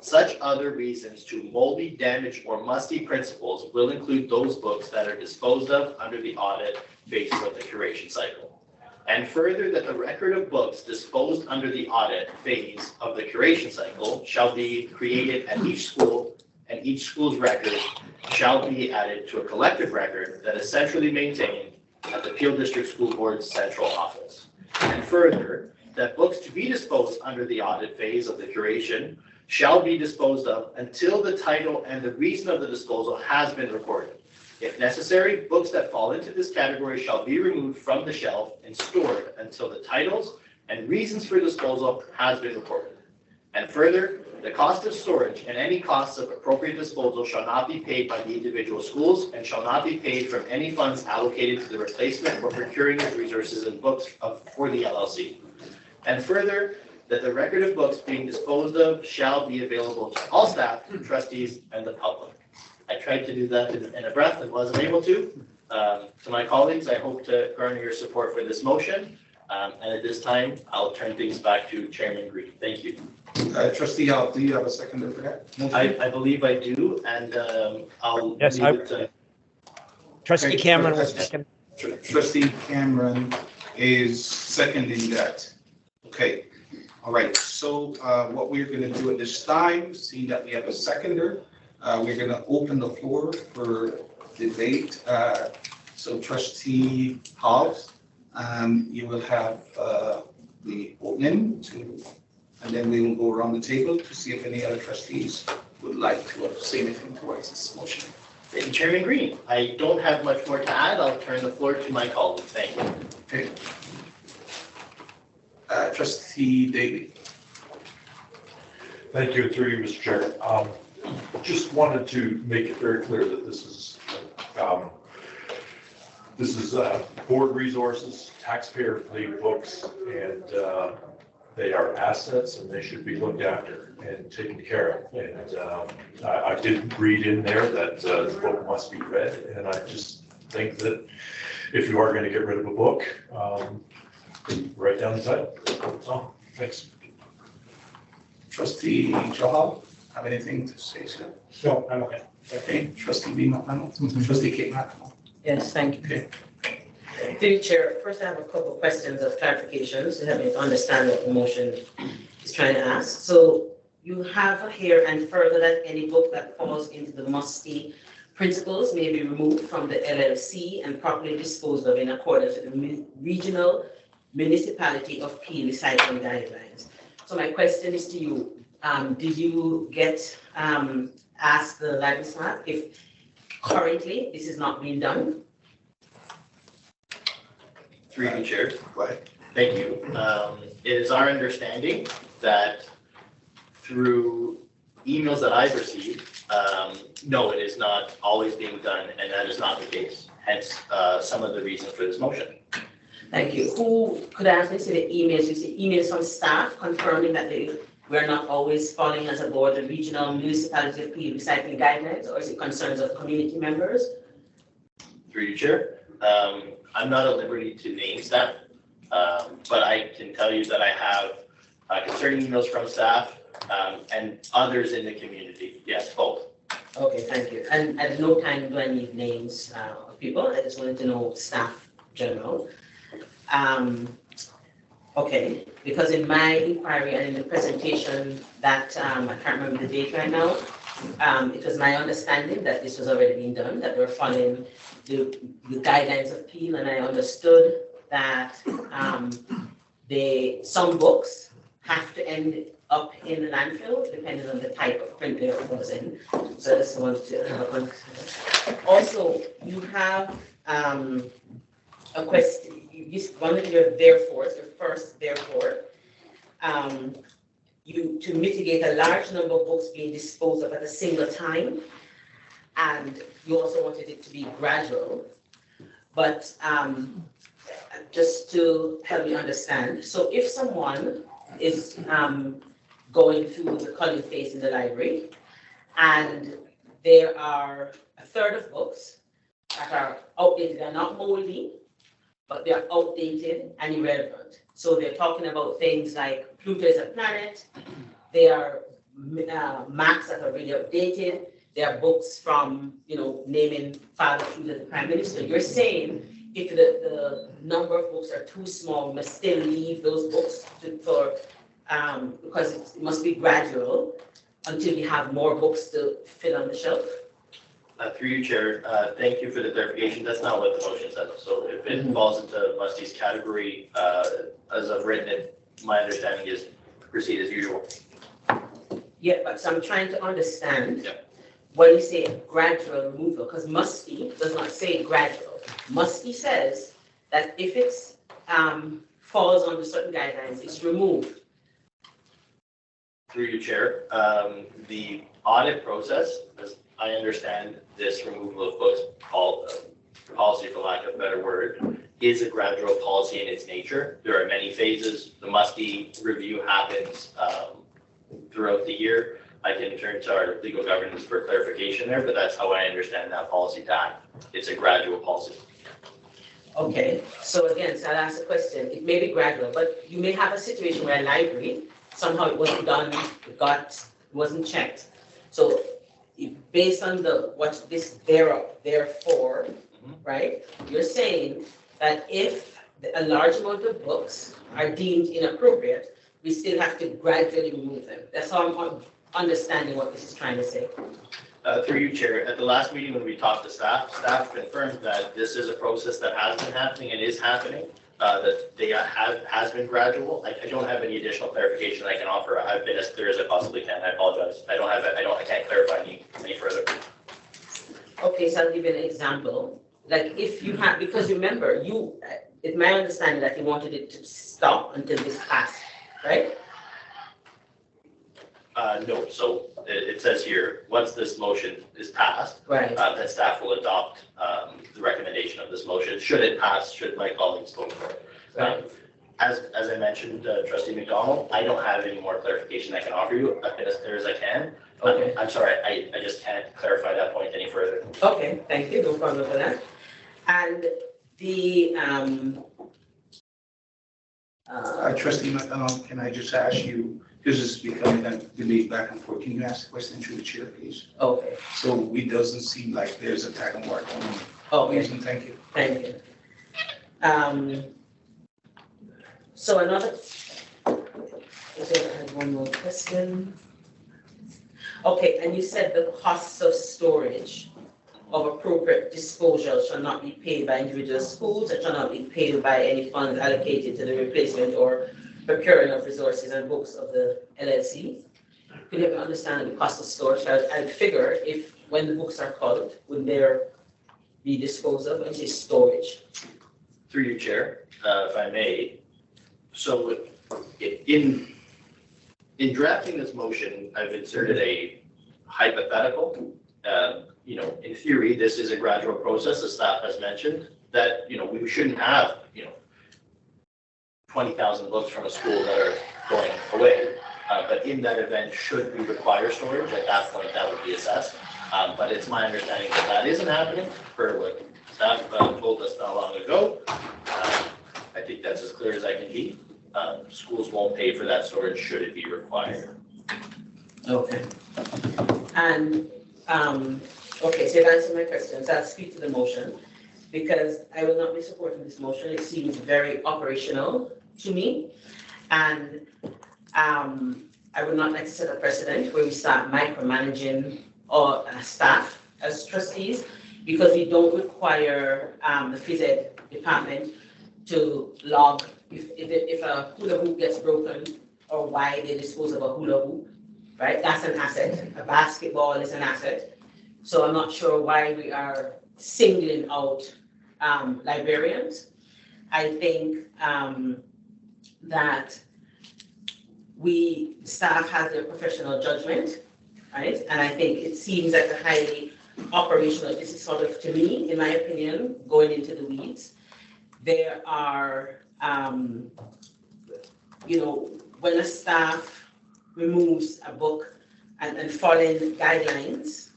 [SPEAKER 14] Such other reasons to moldy, damaged, or musty principles will include those books that are disposed of under the audit phase of the curation cycle. And further, that the record of books disposed under the audit phase of the curation cycle shall be created at each school, and each school's record shall be added to a collective record that is centrally maintained at the Peel District School Board's central office. And further, that books to be disposed under the audit phase of the curation shall be disposed of until the title and the reason of the disposal has been recorded. If necessary, books that fall into this category shall be removed from the shelf and stored until the titles and reasons for disposal has been recorded. And further, the cost of storage and any costs of appropriate disposal shall not be paid by the individual schools and shall not be paid from any funds allocated to the replacement or procuring of resources and books for the LLC. And further, that the record of books being disposed of shall be available to all staff, trustees, and the public. I tried to do that in a breath and wasn't able to. To my colleagues, I hope to garner your support for this motion. And at this time, I'll turn things back to Chairman Green. Thank you.
[SPEAKER 1] Trustee Hall, do you have a seconder for that?
[SPEAKER 14] I believe I do, and I'll
[SPEAKER 15] yes,
[SPEAKER 14] leave it to
[SPEAKER 15] Trustee Cameron was second.
[SPEAKER 1] Trustee Cameron is seconding that. Okay. All right, so what we're going to do at this time, seeing that we have a seconder, we're going to open the floor for debate. So Trustee Hobbs, you will have the opening to, and then we will go around the table to see if any other trustees would like to say anything towards this motion.
[SPEAKER 14] Thank you, Chairman Green. I don't have much more to add. I'll turn the floor to my colleague. Thank you.
[SPEAKER 1] Okay. Trustee Daly.
[SPEAKER 7] Thank you, through you, Mr. Chair. Just wanted to make it very clear that this is board resources, taxpayer-paid books, and they are assets and they should be looked after and taken care of. And I did read in there that the book must be read, and I just think that if you are going to get rid of a book, write down the title. So, thanks.
[SPEAKER 1] Trustee Johal, have anything to say, sir?
[SPEAKER 15] No, I'm okay.
[SPEAKER 1] Okay, Trustee B. McDonald, Trustee Kate McDonald.
[SPEAKER 6] Yes, thank you.
[SPEAKER 1] Okay.
[SPEAKER 6] Through you, Chair, first I have a couple of questions of clarifications to help me understand what the motion is trying to ask. So you have here, and further, that any book that falls into the must-see principles may be removed from the LLC and properly disposed of in accordance with the regional municipality of Peel recycling guidelines. So my question is to you, did you get asked the library staff if currently this is not being done?
[SPEAKER 14] Through you, Chair.
[SPEAKER 1] Go ahead.
[SPEAKER 14] Thank you. It is our understanding that through emails that I've received, no, it is not always being done, and that is not the case. Hence, some of the reasons for this motion.
[SPEAKER 6] Thank you. Who could I ask me to see the emails? You see emails from staff confirming that we're not always following as a board the regional municipality of Peel recycling guidelines, or is it concerns of community members?
[SPEAKER 14] Through you, Chair. I'm not at liberty to name staff, but I can tell you that I have concerning emails from staff and others in the community. Yes, both.
[SPEAKER 6] Okay, thank you. And at no time do I need names of people. I just wanted to know staff general. Okay, because in my inquiry and in the presentation that I can't remember the date right now, it was my understanding that this was already being done, that we're following the guidelines of Peel, and I understood that some books have to end up in the landfill depending on the type of print they was in. So I just wanted to have a conversation. Also, you have a question. One of your therefores, your first therefore, to mitigate a large number of books being disposed of at a single time, and you also wanted it to be gradual. But just to help me understand, so if someone is going through the culling phase in the library, and there are a third of books that are outdated, they're not moldy, but they're outdated and irrelevant. So they're talking about things like Pluto is a planet. They are maps that are really outdated. There are books from, naming Father Pluto the Prime Minister. You're saying if the number of books are too small, we must still leave those books because it must be gradual until we have more books to fill on the shelf.
[SPEAKER 14] Through you, Chair, thank you for the clarification. That's not what the motion says. So if it falls into Musty's category, as I've written it, my understanding is proceed as usual.
[SPEAKER 6] Yeah, but so I'm trying to understand when you say gradual removal, because Musty does not say gradual. Musty says that if it falls under certain guidelines, it's removed.
[SPEAKER 14] Through you, Chair, the audit process, as I understand this removal of books, policy for lack of a better word, is a gradual policy in its nature. There are many phases. The Musty review happens throughout the year. I can turn to our legal governance for clarification there, but that's how I understand that policy to act. It's a gradual policy.
[SPEAKER 6] Okay, so again, so I'll ask a question. It may be gradual, but you may have a situation where a library, somehow it wasn't done, wasn't checked. So based on what this therefore, right? You're saying that if a large amount of books are deemed inappropriate, we still have to gradually remove them. That's how I'm understanding what this is trying to say.
[SPEAKER 14] Through you, Chair, at the last meeting when we talked to staff confirmed that this is a process that has been happening and is happening, that they has been gradual. I don't have any additional clarification I can offer. I've been as clear as I possibly can. I apologize. I can't clarify any further.
[SPEAKER 6] Okay, so I'll give you an example. Like if you have, because remember, it's my understanding that you wanted it to stop until this passed, right?
[SPEAKER 14] No, so it says here, once this motion is passed,
[SPEAKER 6] right,
[SPEAKER 14] that staff will adopt the recommendation of this motion. Should it pass, should my colleagues vote for it.
[SPEAKER 6] Right.
[SPEAKER 14] As I mentioned, Trustee McDonald, I don't have any more clarification I can offer you. I've been as clear as I can.
[SPEAKER 6] Okay.
[SPEAKER 14] I'm sorry, I just can't clarify that point any further.
[SPEAKER 6] Okay, thank you, no problem for that. And the,
[SPEAKER 1] Trustee McDonald, can I just ask you, this is becoming a debate back and forth. Can you ask the question through the chair, please?
[SPEAKER 6] Okay.
[SPEAKER 1] So it doesn't seem like there's a tag and work on.
[SPEAKER 6] Okay.
[SPEAKER 1] Please, thank you.
[SPEAKER 6] Thank you. So another, I think I had one more question. Okay, and you said the costs of storage of appropriate disposal shall not be paid by individual schools, it shall not be paid by any funds allocated to the replacement or procuring of resources and books of the LLC. Could you help me understand the cost of storage? I'd figure if, when the books are culled, would there be disposed of, and say storage?
[SPEAKER 14] Through you, Chair, if I may. So in drafting this motion, I've inserted a hypothetical. In theory, this is a gradual process, as staff has mentioned, that, we shouldn't have, 20,000 books from a school that are going away. But in that event, should we require storage, at that point, that would be assessed. But it's my understanding that that isn't happening, per what staff told us not long ago. I think that's as clear as I can be. Schools won't pay for that storage should it be required.
[SPEAKER 6] Okay. And, okay, so you've answered my questions. I'll speak to the motion because I will not be supporting this motion. It seems very operational to me. And I would not like to set a precedent where we start micromanaging our staff as trustees because we don't require the phys ed department to log if a hula hoop gets broken or why they dispose of a hula hoop, right? That's an asset. A basketball is an asset. So I'm not sure why we are singling out librarians. I think that staff has their professional judgment, right? And I think it seems like a highly operational, this is sort of, to me, in my opinion, going into the weeds. There are, when a staff removes a book and following guidelines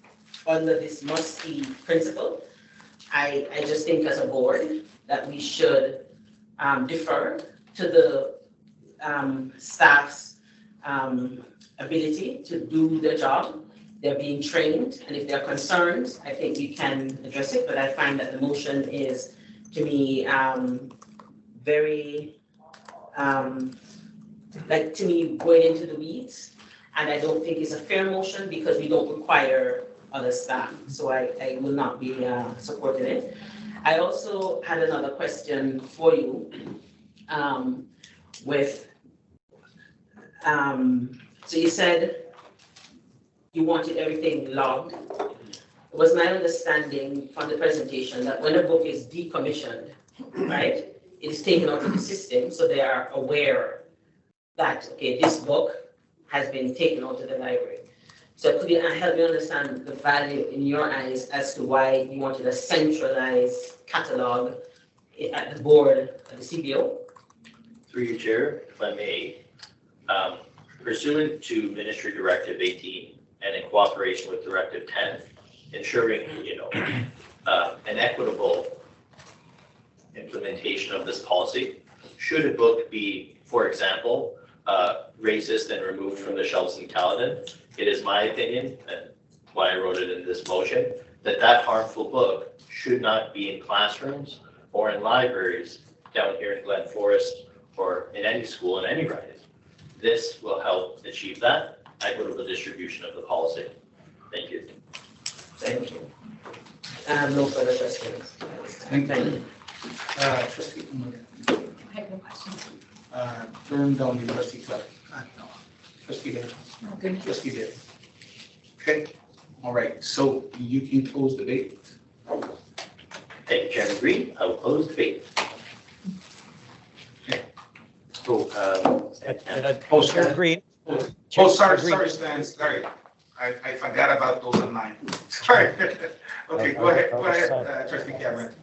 [SPEAKER 6] under this must-see principle, I just think as a board that we should defer to the staff's ability to do their job. They're being trained, and if there are concerns, I think we can address it, but I find that the motion is, to me, very, to me, going into the weeds, and I don't think it's a fair motion because we don't require other staff, so I will not be supporting it. I also had another question for you so you said you wanted everything logged. It was my understanding from the presentation that when a book is decommissioned, right, it is taken out of the system, so they are aware that, okay, this book has been taken out of the library. So could you help me understand the value in your eyes as to why you wanted a centralized catalog at the board, at the CBO?
[SPEAKER 14] Through you, Chair, if I may, pursuant to Ministry Directive 18 and in cooperation with Directive 10, ensuring, an equitable implementation of this policy. Should a book be, for example, racist and removed from the shelves in Caledon, it is my opinion, and why I wrote it in this motion, that harmful book should not be in classrooms or in libraries down here in Glen Forest or in any school in any rise. This will help achieve that. I go to the distribution of the policy. Thank you.
[SPEAKER 15] Thank you. I have no further questions.
[SPEAKER 1] Thank you. Trustee,
[SPEAKER 13] I have no questions.
[SPEAKER 1] turn down the trustee clerk. No. Trustee there.
[SPEAKER 13] Okay.
[SPEAKER 1] Trustee there. Okay, all right, so you can close the debate.
[SPEAKER 14] Thank you, Chairman Green. I will close debate.
[SPEAKER 1] So,
[SPEAKER 15] Oh, Chair Green.
[SPEAKER 1] oh, sorry, Stan, sorry. I forgot about those online. Sorry. Okay, go ahead, trustee Cameron.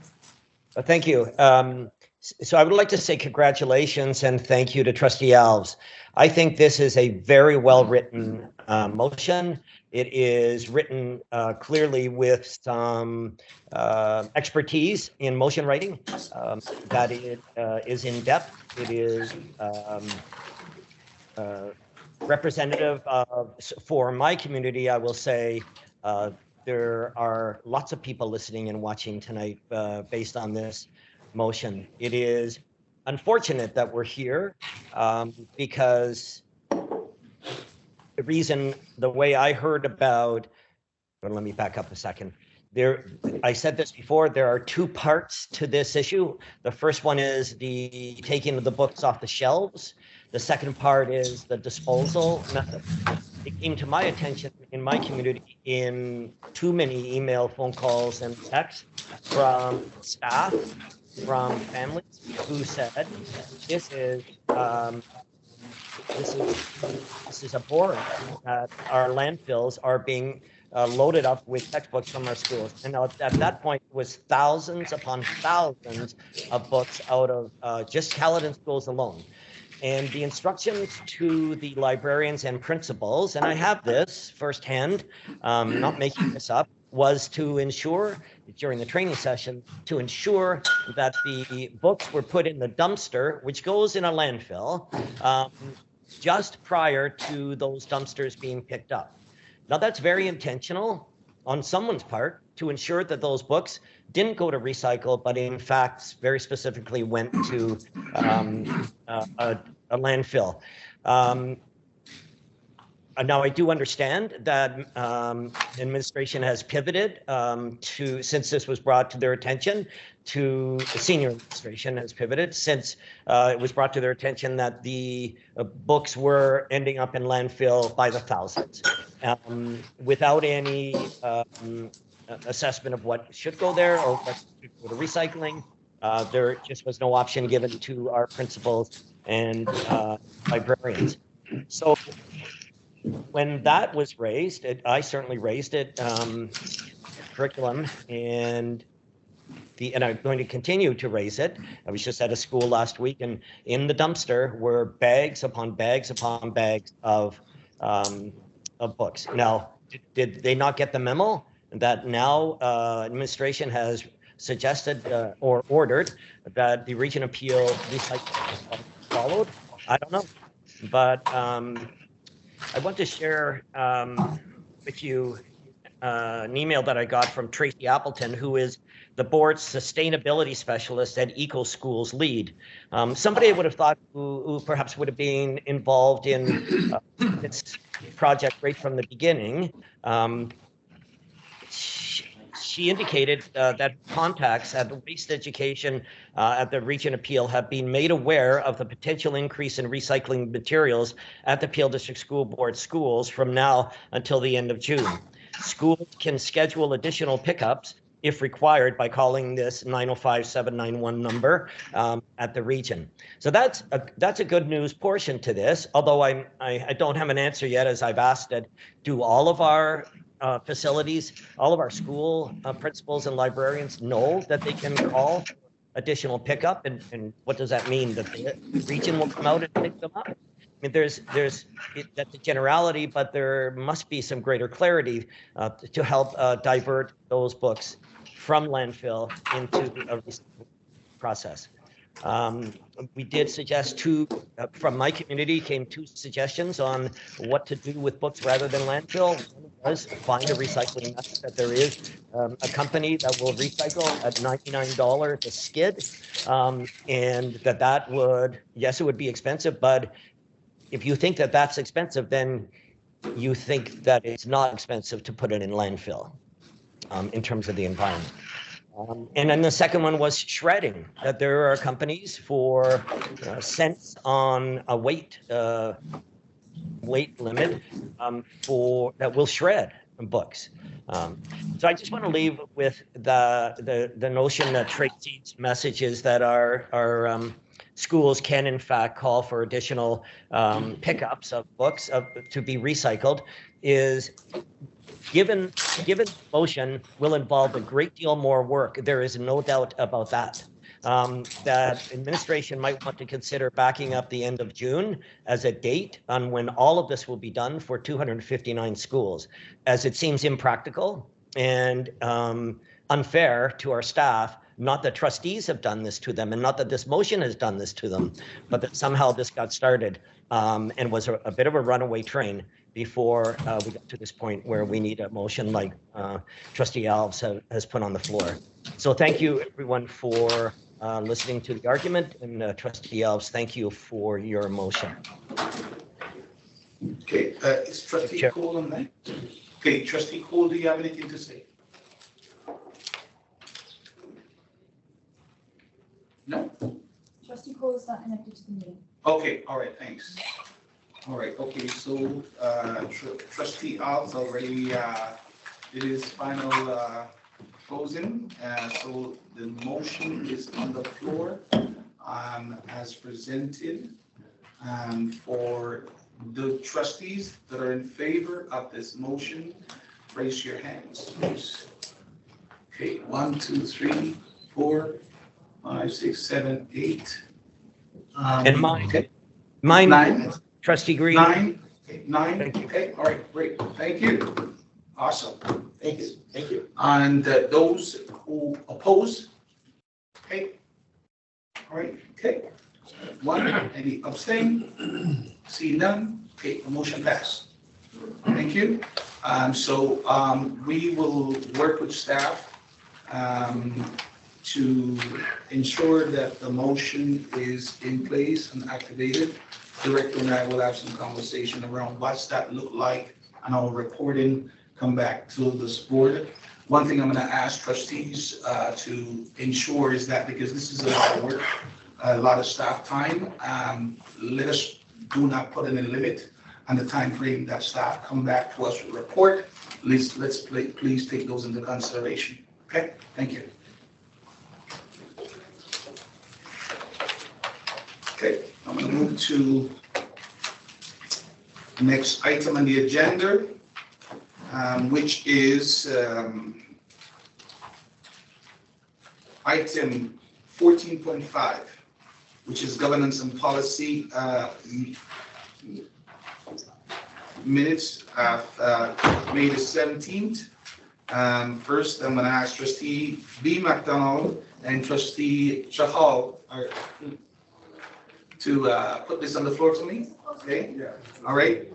[SPEAKER 15] Thank you. So I would like to say congratulations and thank you to Trustee Alves. I think this is a very well-written motion. It is written clearly with some expertise in motion writing, that it is in depth. It is representative of, for my community, I will say, there are lots of people listening and watching tonight based on this motion. It is unfortunate that we're here because the way I heard about, well, let me back up a second. I said this before, there are two parts to this issue. The first one is the taking of the books off the shelves. The second part is the disposal method. It came to my attention in my community in too many email, phone calls, and texts from staff, from families who said, this is abhorrent that our landfills are being loaded up with textbooks from our schools. And now at that point, it was thousands upon thousands of books out of just Caledon schools alone. And the instructions to the librarians and principals, and I have this firsthand, not making this up, was to ensure, during the training session, to ensure that the books were put in the dumpster, which goes in a landfill, just prior to those dumpsters being picked up. Now that's very intentional on someone's part to ensure that those books didn't go to recycle, but in fact, very specifically went to a landfill. Now I do understand that administration has pivoted since this was brought to their attention, the senior administration has pivoted since it was brought to their attention that the books were ending up in landfill by the thousands, without any assessment of what should go there or what should go to recycling. There just was no option given to our principals and librarians. So when that was raised, I certainly raised it, curriculum, and I'm going to continue to raise it. I was just at a school last week, and in the dumpster were bags upon bags upon bags of books. Now, did they not get the memo that now administration has suggested or ordered that the region appeal recycling is followed? I don't know, but I want to share with you an email that I got from Tracy Appleton, who is the board's sustainability specialist at Eco-Schools Lead. Somebody I would have thought who perhaps would have been involved in this project right from the beginning. She indicated that contacts at the Waste Education at the Region Appeal have been made aware of the potential increase in recycling materials at the Peel District School Board schools from now until the end of June. Schools can schedule additional pickups if required by calling this 905-791 number at the region. So that's a good news portion to this, although I don't have an answer yet, as I've asked it. Do all of our facilities, all of our school principals and librarians know that they can call additional pickup, and what does that mean? That the region will come out and pick them up? I mean, that's a generality, but there must be some greater clarity to help divert those books from landfill into a recycling process. We did suggest from my community came two suggestions on what to do with books rather than landfill. One was find a recycling method, that there is a company that will recycle at $99 a skid, and that would, yes, it would be expensive, but if you think that that's expensive, then you think that it's not expensive to put it in landfill in terms of the environment. And then the second one was shredding, that there are companies for cents on a weight limit for that will shred books. So I just want to leave with the notion that Tracy's message is that our schools can in fact call for additional pickups of books to be recycled is given motion will involve a great deal more work. There is no doubt about that. That administration might want to consider backing up the end of June as a date on when all of this will be done for 259 schools, as it seems impractical and unfair to our staff. Not that trustees have done this to them and not that this motion has done this to them, but that somehow this got started and was a bit of a runaway train before we got to this point where we need a motion like Trustee Alves has put on the floor. So thank you everyone for listening to the argument, and Trustee Alves, thank you for your motion.
[SPEAKER 1] Okay, is Trustee Cole on that? Okay, Trustee Cole, do you have anything to say? No?
[SPEAKER 13] Trustee Cole is not connected to the meeting.
[SPEAKER 1] Okay, all right, thanks. All right, okay, so Trustee Alves already did his final closing. So the motion is on the floor as presented. For the trustees that are in favor of this motion, raise your hands, please. Okay, 1, 2, 3, 4, 5, 6, 7, 8.
[SPEAKER 15] And mine.
[SPEAKER 1] Okay.
[SPEAKER 15] Mine.
[SPEAKER 1] 9.
[SPEAKER 15] Trustee Green.
[SPEAKER 1] 9. Okay, 9. Okay, all right, great. Thank you. Awesome. Thank you. Thank you. And those who oppose? Okay. All right. Okay. 1. Any abstain? See none. Okay. The motion passed. Thank you. So we will work with staff to ensure that the motion is in place and activated. Director and I will have some conversation around what's that look like, and our reporting come back to this board. One thing I'm going to ask trustees to ensure is that, because this is a lot of work, a lot of staff time, let us do not put in a limit on the time frame that staff come back to us with a report. Let's please take those into consideration. Okay, thank you. Okay, I'm going to move to the next item on the agenda, which is item 14.5, which is governance and policy minutes of May the 17th. First, I'm going to ask Trustee B. McDonald and Trustee Chahal to put this on the floor to me. Okay. Yeah. All right.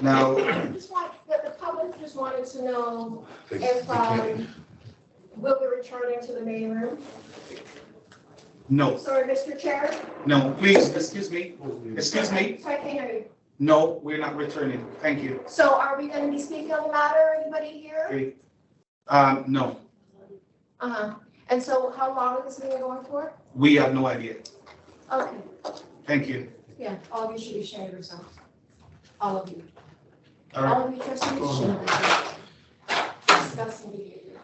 [SPEAKER 1] Now,
[SPEAKER 13] The public just wanted to know if we'll be returning to the main room.
[SPEAKER 1] no,
[SPEAKER 13] Sorry, Mr. Chair.
[SPEAKER 1] no, please, excuse me. Excuse me.
[SPEAKER 13] So I can't hear you.
[SPEAKER 1] No, we're not returning. Thank you.
[SPEAKER 13] So are we going to be speaking on the matter? Anybody here?
[SPEAKER 1] Okay. No,
[SPEAKER 13] And so how long is this meeting going for?
[SPEAKER 1] we have no idea.
[SPEAKER 13] Okay.
[SPEAKER 1] Thank you.
[SPEAKER 13] Yeah, all of you should be sharing yourselves. All of you.
[SPEAKER 1] All right.
[SPEAKER 13] All of you trustees should discuss the behavior.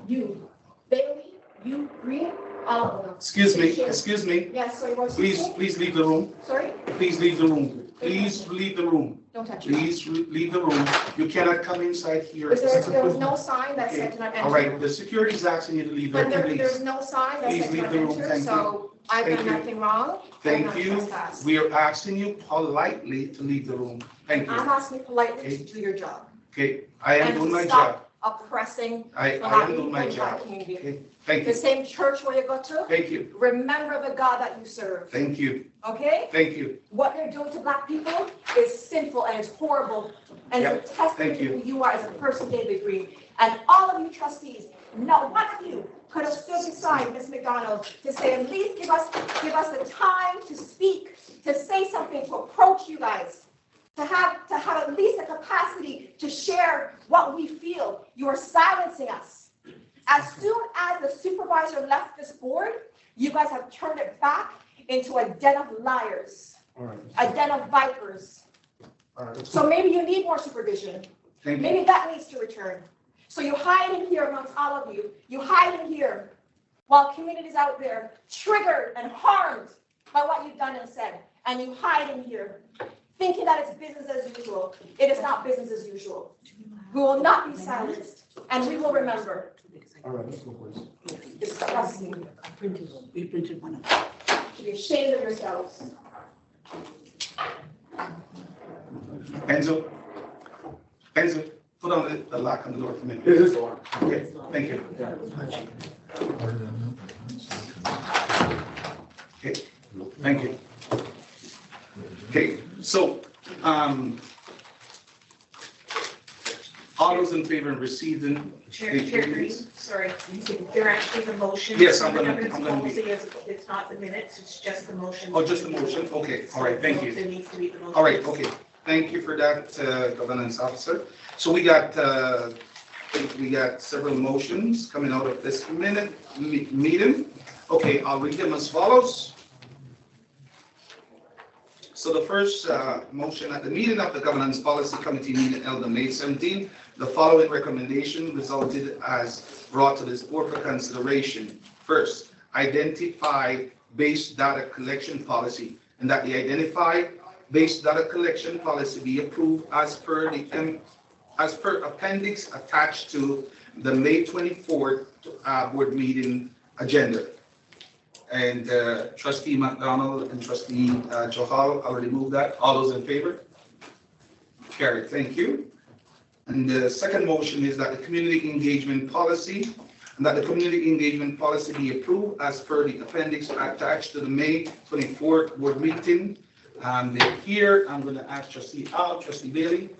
[SPEAKER 13] You, Bailey, you, Green, all of them.
[SPEAKER 1] Excuse me. Excuse me.
[SPEAKER 13] Yes, so you want to
[SPEAKER 1] Please leave the room.
[SPEAKER 13] Sorry?
[SPEAKER 1] Please leave the room. Please leave the room.
[SPEAKER 13] Don't touch it.
[SPEAKER 1] Please leave the room. You cannot come inside here.
[SPEAKER 13] There was no sign that
[SPEAKER 1] Okay.
[SPEAKER 13] said do not enter.
[SPEAKER 1] All right, the security is asking you to leave.
[SPEAKER 13] But
[SPEAKER 1] Please.
[SPEAKER 13] there's no sign that
[SPEAKER 1] Please
[SPEAKER 13] said do
[SPEAKER 1] leave
[SPEAKER 13] not
[SPEAKER 1] the room.
[SPEAKER 13] enter,
[SPEAKER 1] Thank
[SPEAKER 13] so I've
[SPEAKER 1] Thank
[SPEAKER 13] done
[SPEAKER 1] you.
[SPEAKER 13] nothing wrong.
[SPEAKER 1] Thank
[SPEAKER 13] I've
[SPEAKER 1] you.
[SPEAKER 13] not trespassed.
[SPEAKER 1] We are asking you politely to leave the room. Thank
[SPEAKER 13] I'm
[SPEAKER 1] you.
[SPEAKER 13] asking politely
[SPEAKER 1] Okay.
[SPEAKER 13] to do your job.
[SPEAKER 1] Okay, I am
[SPEAKER 13] And
[SPEAKER 1] doing my
[SPEAKER 13] stop
[SPEAKER 1] job.
[SPEAKER 13] oppressing
[SPEAKER 1] I
[SPEAKER 13] Black
[SPEAKER 1] am
[SPEAKER 13] people
[SPEAKER 1] doing my
[SPEAKER 13] in the Black
[SPEAKER 1] job.
[SPEAKER 13] community.
[SPEAKER 1] Okay, thank
[SPEAKER 13] The
[SPEAKER 1] you.
[SPEAKER 13] same church where you go to,
[SPEAKER 1] Thank you.
[SPEAKER 13] remember the God that you serve,
[SPEAKER 1] Thank you.
[SPEAKER 13] okay?
[SPEAKER 1] Thank you.
[SPEAKER 13] What you're doing to Black people is sinful and it's horrible. And
[SPEAKER 1] Yep,
[SPEAKER 13] it's a testament
[SPEAKER 1] thank you.
[SPEAKER 13] to who you are as a person, David Green. And all of you trustees, not one of you could have stood beside Ms. McDonald to say, at least give us the time to speak, to say something, to approach you guys, to have at least the capacity to share what we feel. You are silencing us. As soon as the supervisor left this board, you guys have turned it back into a den of liars, a den of vipers. So maybe you need more supervision.
[SPEAKER 1] Thank you.
[SPEAKER 13] Maybe that needs to return. So you hide in here amongst all of you. You hide in here while communities out there triggered and harmed by what you've done and said. And you hide in here thinking that it's business as usual. It is not business as usual. We will not be silenced and we will remember.
[SPEAKER 1] All right, let's go, please.
[SPEAKER 13] Disgusting.
[SPEAKER 6] We printed one.
[SPEAKER 13] Be ashamed of yourselves.
[SPEAKER 1] Enzo, put on the lock on the door for me. Okay, thank you. Okay, thank you. Okay, so, all those in favor of receiving?
[SPEAKER 13] Chair Green, sorry, they're actually the motion.
[SPEAKER 1] Yes, I'm
[SPEAKER 13] The
[SPEAKER 1] gonna
[SPEAKER 13] evidence
[SPEAKER 1] be-
[SPEAKER 13] policy is- It's not the minutes, it's just the motion.
[SPEAKER 1] Oh, just the motion? Okay, all right, thank you.
[SPEAKER 13] It needs to be the motion.
[SPEAKER 1] All right, okay. Thank you for that, governance officer. So we got several motions coming out of this meeting. Okay, I'll read them as follows. So the first motion at the meeting of the Governance Policy Committee meeting held on May 17, the following recommendation resulted as brought to this board for consideration. First, identify based data collection policy, and that the identify based data collection policy be approved as per appendix attached to the May 24th board meeting agenda. And Trustee McDonald and Trustee Johal already moved that. All those in favor? Carried. Thank you. And the second motion is that the community engagement policy be approved as per the appendix attached to the May 24th board meeting. They're here. I'm going to ask Trustee Al, Trustee Bailey.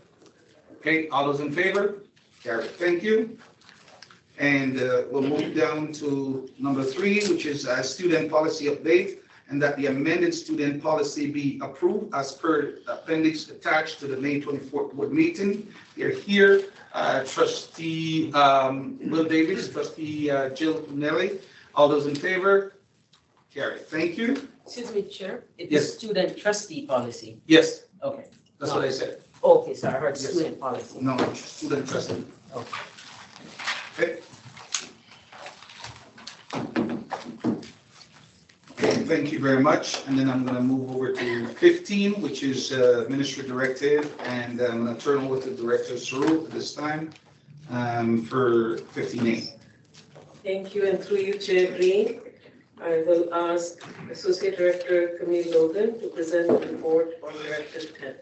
[SPEAKER 1] Okay, all those in favor? Carried. Thank you. And we'll move down to number 3, which is a student policy update, and that the amended student policy be approved as per appendix attached to the May 24th board meeting. They're here. Trustee Will Davis, Trustee Jill Nelly. All those in favor? Carried. Thank you.
[SPEAKER 6] Excuse me, Chair. It
[SPEAKER 1] Yes.
[SPEAKER 6] is student trustee policy.
[SPEAKER 1] Yes,
[SPEAKER 6] Okay.
[SPEAKER 1] that's what I said.
[SPEAKER 6] Okay, so I heard
[SPEAKER 1] Yes.
[SPEAKER 6] student policy.
[SPEAKER 1] No, student trustee.
[SPEAKER 6] Okay.
[SPEAKER 1] Okay. Okay, thank you very much. And then I'm going to move over to 15, which is ministry directive. And I'm going to turn over to Director Saru at this time for 15A.
[SPEAKER 16] Thank you, and through you, Chair Green, I will ask Associate Director Camille Logan to present the report on Directive 10.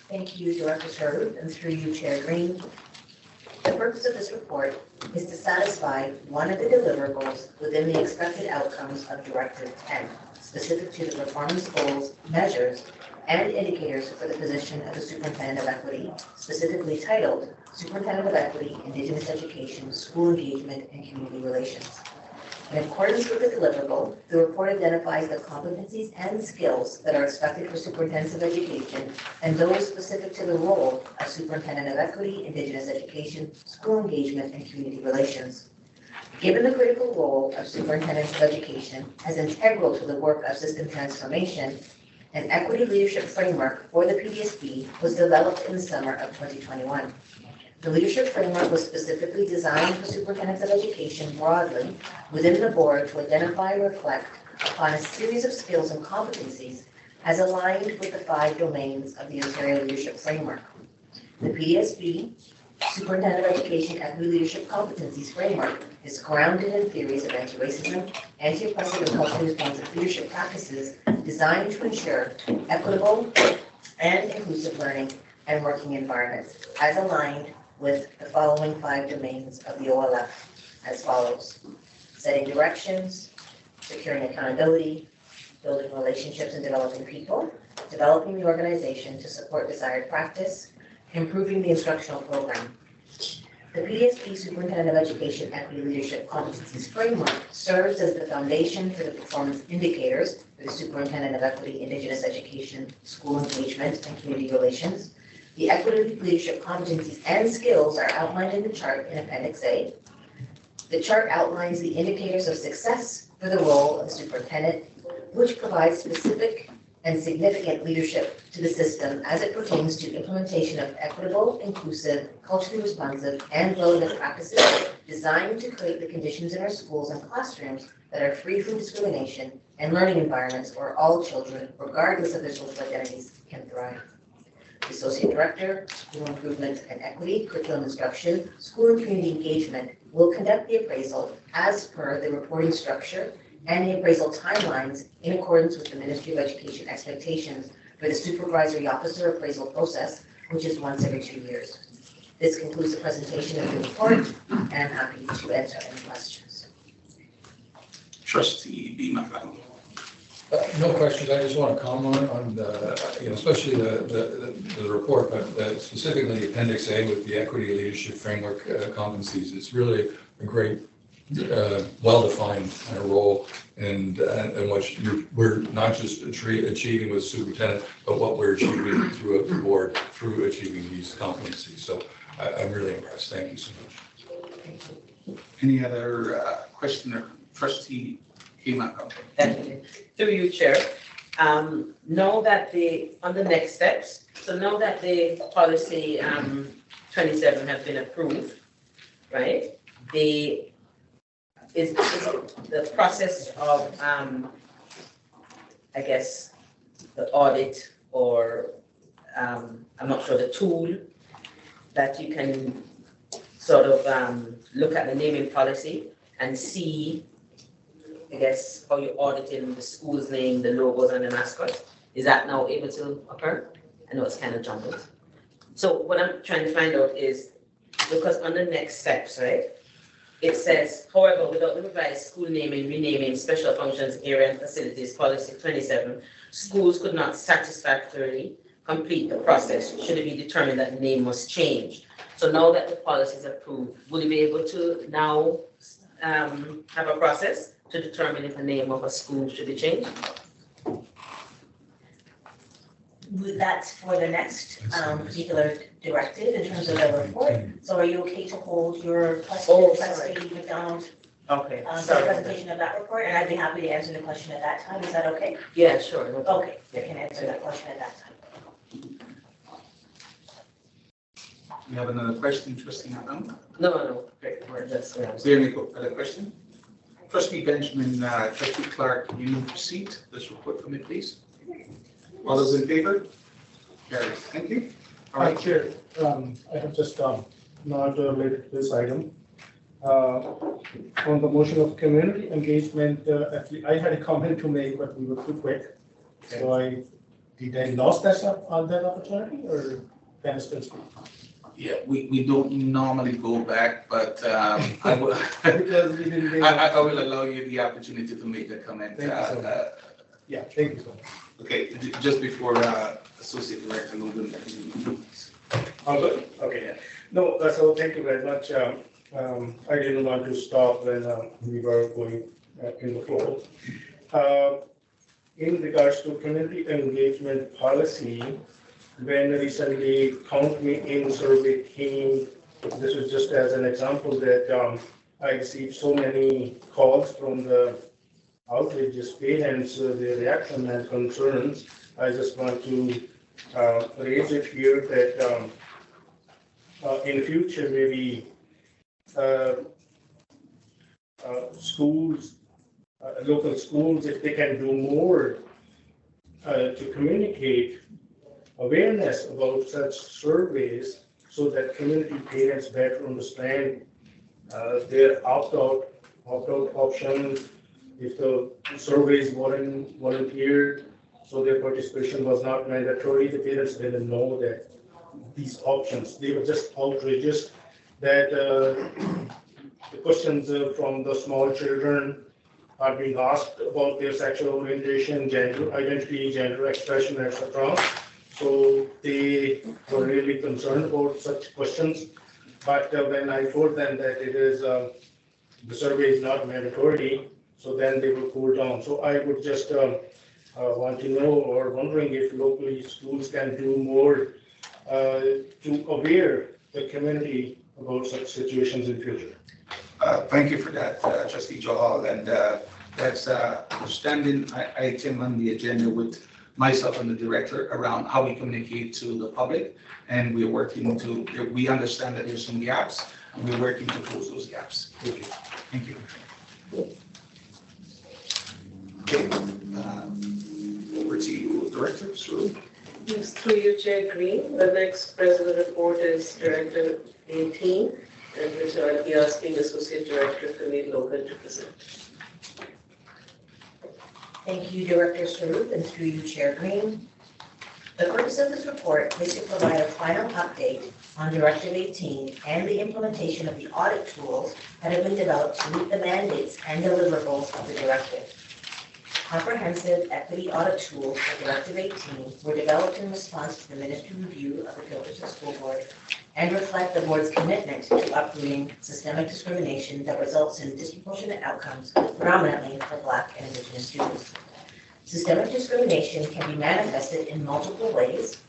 [SPEAKER 17] Thank you, Director Sherwood, and through you, Chair Green. The purpose of this report is to satisfy one of the deliverables within the expected outcomes of Directive 10, specific to the performance goals, measures, and indicators for the position of the Superintendent of Equity, specifically titled Superintendent of Equity, Indigenous Education, School Engagement, and Community Relations. In accordance with the deliverable, the report identifies the competencies and skills that are expected for superintendents of education and those specific to the role of Superintendent of Equity, Indigenous Education, School Engagement, and Community Relations. Given the critical role of superintendents of education as integral to the work of system transformation, an equity leadership framework for the PDSB was developed in the summer of 2021. The leadership framework was specifically designed for superintendents of education broadly within the board to identify and reflect upon a series of skills and competencies as aligned with the 5 domains of the Ontario Leadership Framework. The PDSB Superintendent of Education Equity Leadership Competencies Framework is grounded in theories of anti-racism, anti-oppressive, and culturally responsive leadership practices designed to ensure equitable and inclusive learning and working environments as aligned with the following 5 domains of the OLF as follows: setting directions, securing accountability, building relationships and developing people, developing the organization to support desired practice, improving the instructional program. The PDSP Superintendent of Education Equity Leadership Competencies Framework serves as the foundation for the performance indicators for the Superintendent of Equity, Indigenous Education, School Engagement, and Community Relations. The equity leadership competencies and skills are outlined in the chart in Appendix A. The chart outlines the indicators of success for the role of the superintendent, which provides specific and significant leadership to the system as it pertains to implementation of equitable, inclusive, culturally responsive, and relevant practices designed to create the conditions in our schools and classrooms that are free from discrimination and learning environments where all children, regardless of their social identities, can thrive. The Associate Director, School Improvement and Equity, Curriculum Instruction, School and Community Engagement will conduct the appraisal as per the reporting structure and the appraisal timelines in accordance with the Ministry of Education expectations for the supervisory officer appraisal process, which is once every 2 years. This concludes the presentation of the report, and I'm happy to answer any questions.
[SPEAKER 1] Trustee Beamer.
[SPEAKER 18] No questions. I just want to comment on the, especially the report, but specifically the Appendix A with the Equity Leadership Framework competencies. It's really a great, well-defined role, and what we're not just achieving with superintendent, but what we're achieving throughout the board through achieving these competencies. So I'm really impressed. Thank you so much.
[SPEAKER 1] Any other question? Trustee Beamer.
[SPEAKER 16] Thank you. Through you, Chair. Know that on the next steps, so know that the policy 27 has been approved, right? The process of, I guess, the audit, or I'm not sure, the tool that you can sort of look at the naming policy and see, I guess, how you're auditing the school's name, the logos and the mascots. Is that now able to occur? I know it's kind of jumbled. So what I'm trying to find out is, because on the next steps, right, it says, however, without the revised school naming, renaming, special functions, area and facilities policy 27, schools could not satisfactorily complete the process should it be determined that the name must change. So now that the policy is approved, will you be able to now have a process to determine if the name of a school should be changed?
[SPEAKER 17] That's for the next particular directive in terms of the report. So are you okay to hold your question, Trustee McDonald?
[SPEAKER 16] Okay.
[SPEAKER 17] The presentation of that report, and I'd be happy to answer the question at that time. Is that okay?
[SPEAKER 16] Yeah, sure.
[SPEAKER 17] Okay, you can answer that question at that time.
[SPEAKER 1] You have another question, Trustee McDonald?
[SPEAKER 16] No. Great. That's
[SPEAKER 1] Is there any other question? Trustee Benjamin, Trustee Clark, can you proceed this report for me, please? All those in favor? Carried. Thank you. All right,
[SPEAKER 19] Chair. I have just not related to this item. On the motion of community engagement, actually, I had a comment to make, but we were too quick. So did I lost that opportunity, or can I still speak?
[SPEAKER 1] Yeah, we don't normally go back, but I will I will allow you the opportunity to make a comment.
[SPEAKER 19] Yeah, thank you so much.
[SPEAKER 1] Okay, just before Associate Director Logan.
[SPEAKER 19] All good? Okay, yeah. No, so thank you very much. I didn't want to stop when we were going in the floor. In regards to community engagement policy, when recently Count Me In survey came, this is just as an example that I received so many calls from the outrageous parents, their reaction and concerns. I just want to raise it here that in future maybe schools, local schools, if they can do more to communicate awareness about such surveys so that community parents better understand their opt-out options. If the surveys weren't volunteered, so their participation was not mandatory, the parents didn't know that these options. They were just outrageous that the questions from the small children are being asked about their sexual orientation, gender identity, gender expression, etc. So they were really concerned about such questions. But when I told them that it is the survey is not mandatory, so then they will cool down. So I would just want to know or wondering if locally schools can do more to aware the community about such situations in future.
[SPEAKER 1] Thank you for that, Trustee Johal, and that's a standing item on the agenda with myself and the director around how we communicate to the public, and we're working to, we understand that there's some gaps, and we're working to close those gaps. Thank you. Thank you. Okay, over to you, Director Sru.
[SPEAKER 20] Yes, through you, Chair Green. The next president report is Director 18, and which I'll be asking Associate Director Camille Logan to present.
[SPEAKER 17] Thank you, Director Swaroop, and through you, Chair Green. The purpose of this report is to provide a final update on Directive 18 and the implementation of the audit tools that have been developed to meet the mandates and deliverables of the directive. Comprehensive equity audit tools for Directive 18 were developed in response to the Ministry review of the Peelschools School Board and reflect the Board's commitment to uprooting systemic discrimination that results in disproportionate outcomes, predominantly for Black and Indigenous students. Systemic discrimination can be manifested in multiple ways.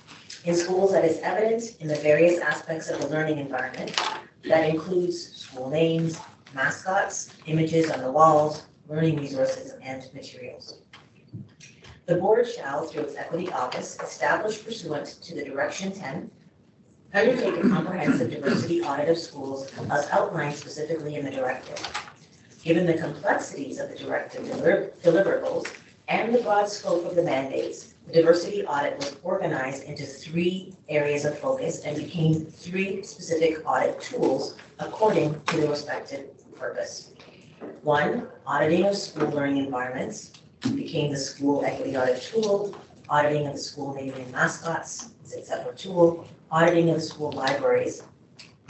[SPEAKER 17] In schools, that is evident in the various aspects of the learning environment. That includes school names, mascots, images on the walls, learning resources, and materials. The Board shall, through its Equity Office, establish pursuant to the Direction 10, undertake a comprehensive diversity audit of schools as outlined specifically in the directive. Given the complexities of the directive deliverables and the broad scope of the mandates, the diversity audit was organized into 3 areas of focus and became 3 specific audit tools according to the respective purpose. 1, auditing of school learning environments became the school equity audit tool. Auditing of the school naming and mascots is a separate tool. Auditing of the school libraries,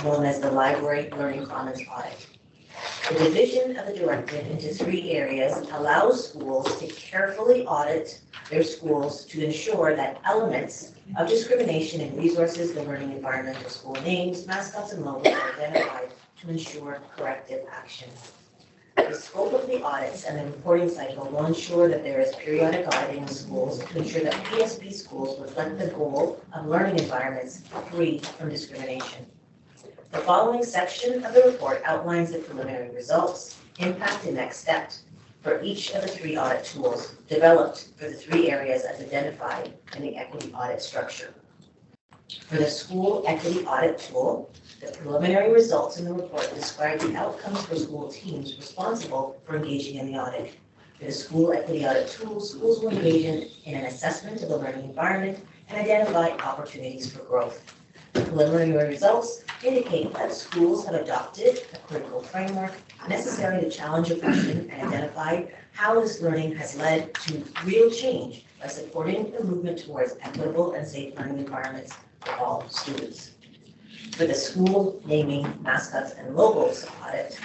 [SPEAKER 17] known as the Library Learning Commons Audit. The division of the directive into 3 areas allows schools to carefully audit their schools to ensure that elements of discrimination in resources, the learning environment, of school names, mascots, and logos are identified to ensure corrective action. The scope of the audits and the reporting cycle will ensure that there is periodic auditing of schools to ensure that PSB schools reflect the goal of learning environments free from discrimination. The following section of the report outlines the preliminary results, impact, and next steps for each of the 3 audit tools developed for the 3 areas as identified in the equity audit structure. For the school equity audit tool, the preliminary results in the report describe the outcomes for school teams responsible for engaging in the audit. For the school equity audit tool, schools will engage in an assessment of the learning environment and identify opportunities for growth. The preliminary results indicate that schools have adopted a critical framework necessary to challenge oppression and identify how this learning has led to real change by supporting the movement towards equitable and safe learning environments for all students. For the school naming, mascots, and logos audit,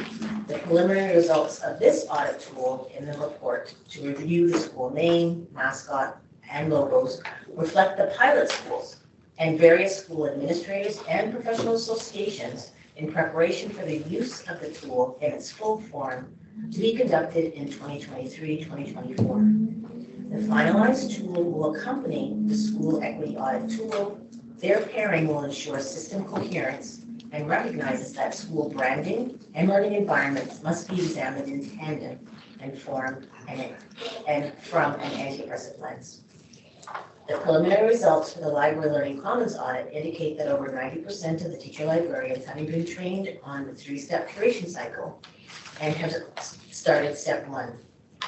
[SPEAKER 17] the preliminary results of this audit tool in the report to review the school name, mascot, and logos reflect the pilot schools and various school administrators and professional associations in preparation for the use of the tool in its full form to be conducted in 2023-2024. The finalized tool will accompany the school equity audit tool. Their pairing will ensure system coherence and recognizes that school branding and learning environments must be examined in tandem and from an anti-oppressive lens. The preliminary results for the Library Learning Commons audit indicate that over 90% of the teacher librarians having been trained on the 3-step curation cycle and have started step 1.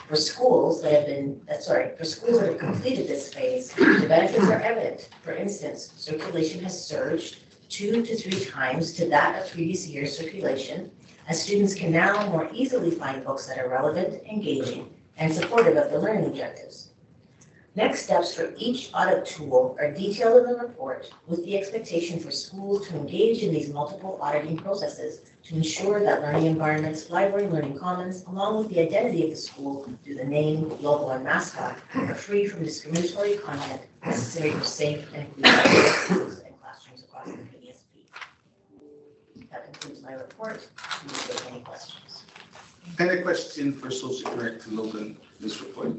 [SPEAKER 17] For schools that have completed this phase, the benefits are evident. For instance, circulation has surged 2 to 3 times to that of previous year's circulation, as students can now more easily find books that are relevant, engaging, and supportive of the learning objectives. Next steps for each audit tool are detailed in the report, with the expectation for schools to engage in these multiple auditing processes to ensure that learning environments, library and learning commons, along with the identity of the school through the name, logo, and mascot, are free from discriminatory content necessary for safe and inclusive schools and classrooms across the PSP. That concludes my report. Please take any questions.
[SPEAKER 1] Any question for Associate Director Logan, this report?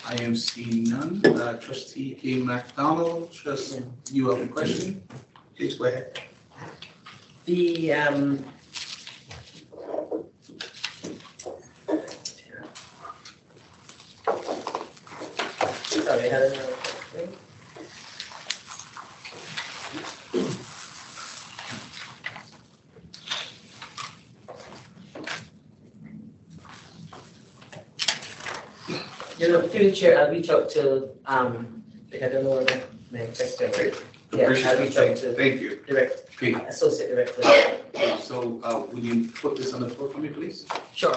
[SPEAKER 1] I am seeing none. Trustee K. McDonald, you have a question? Please go ahead.
[SPEAKER 16] The sorry, I had another question. Future, I'll reach out to, I don't know where my secretary. Yeah, I'll reach out to.
[SPEAKER 1] Thank you.
[SPEAKER 16] Associate Director.
[SPEAKER 1] So will you put this on the floor for me, please?
[SPEAKER 16] Sure.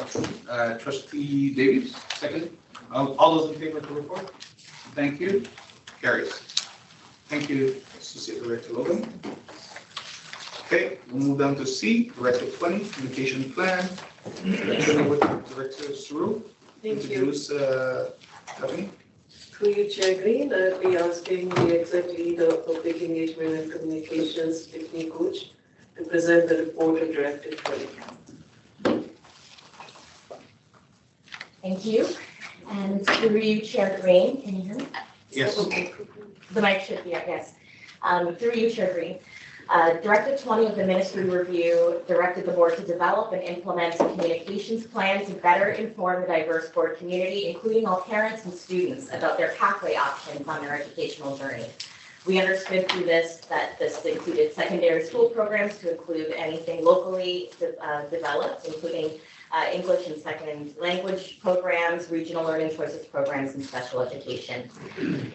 [SPEAKER 1] Trustee Davies, second. All those in favor of the report? Thank you. Carries. Thank you, Associate Director Logan. Okay, we'll move down to C, Directive 20, Communication Plan. Director Suru.
[SPEAKER 20] Thank you.
[SPEAKER 1] Introduce Stephanie.
[SPEAKER 20] Through you, Chair Green, I'll be asking the Exec Leader of Public Engagement and Communications, Tiffany Gooch, to present the report of Directive 20.
[SPEAKER 17] Thank you. And through you, Chair Green, can you hear me?
[SPEAKER 1] Yes.
[SPEAKER 17] The mic should be up, yes. Through you, Chair Green. Directive 20 of the Ministry Review directed the board to develop and implement a communications plan to better inform the diverse board community, including all parents and students, about their pathway options on their educational journey. We understood through this that this included secondary school programs to include anything locally developed, including English and second language programs, regional learning choices programs, and special education.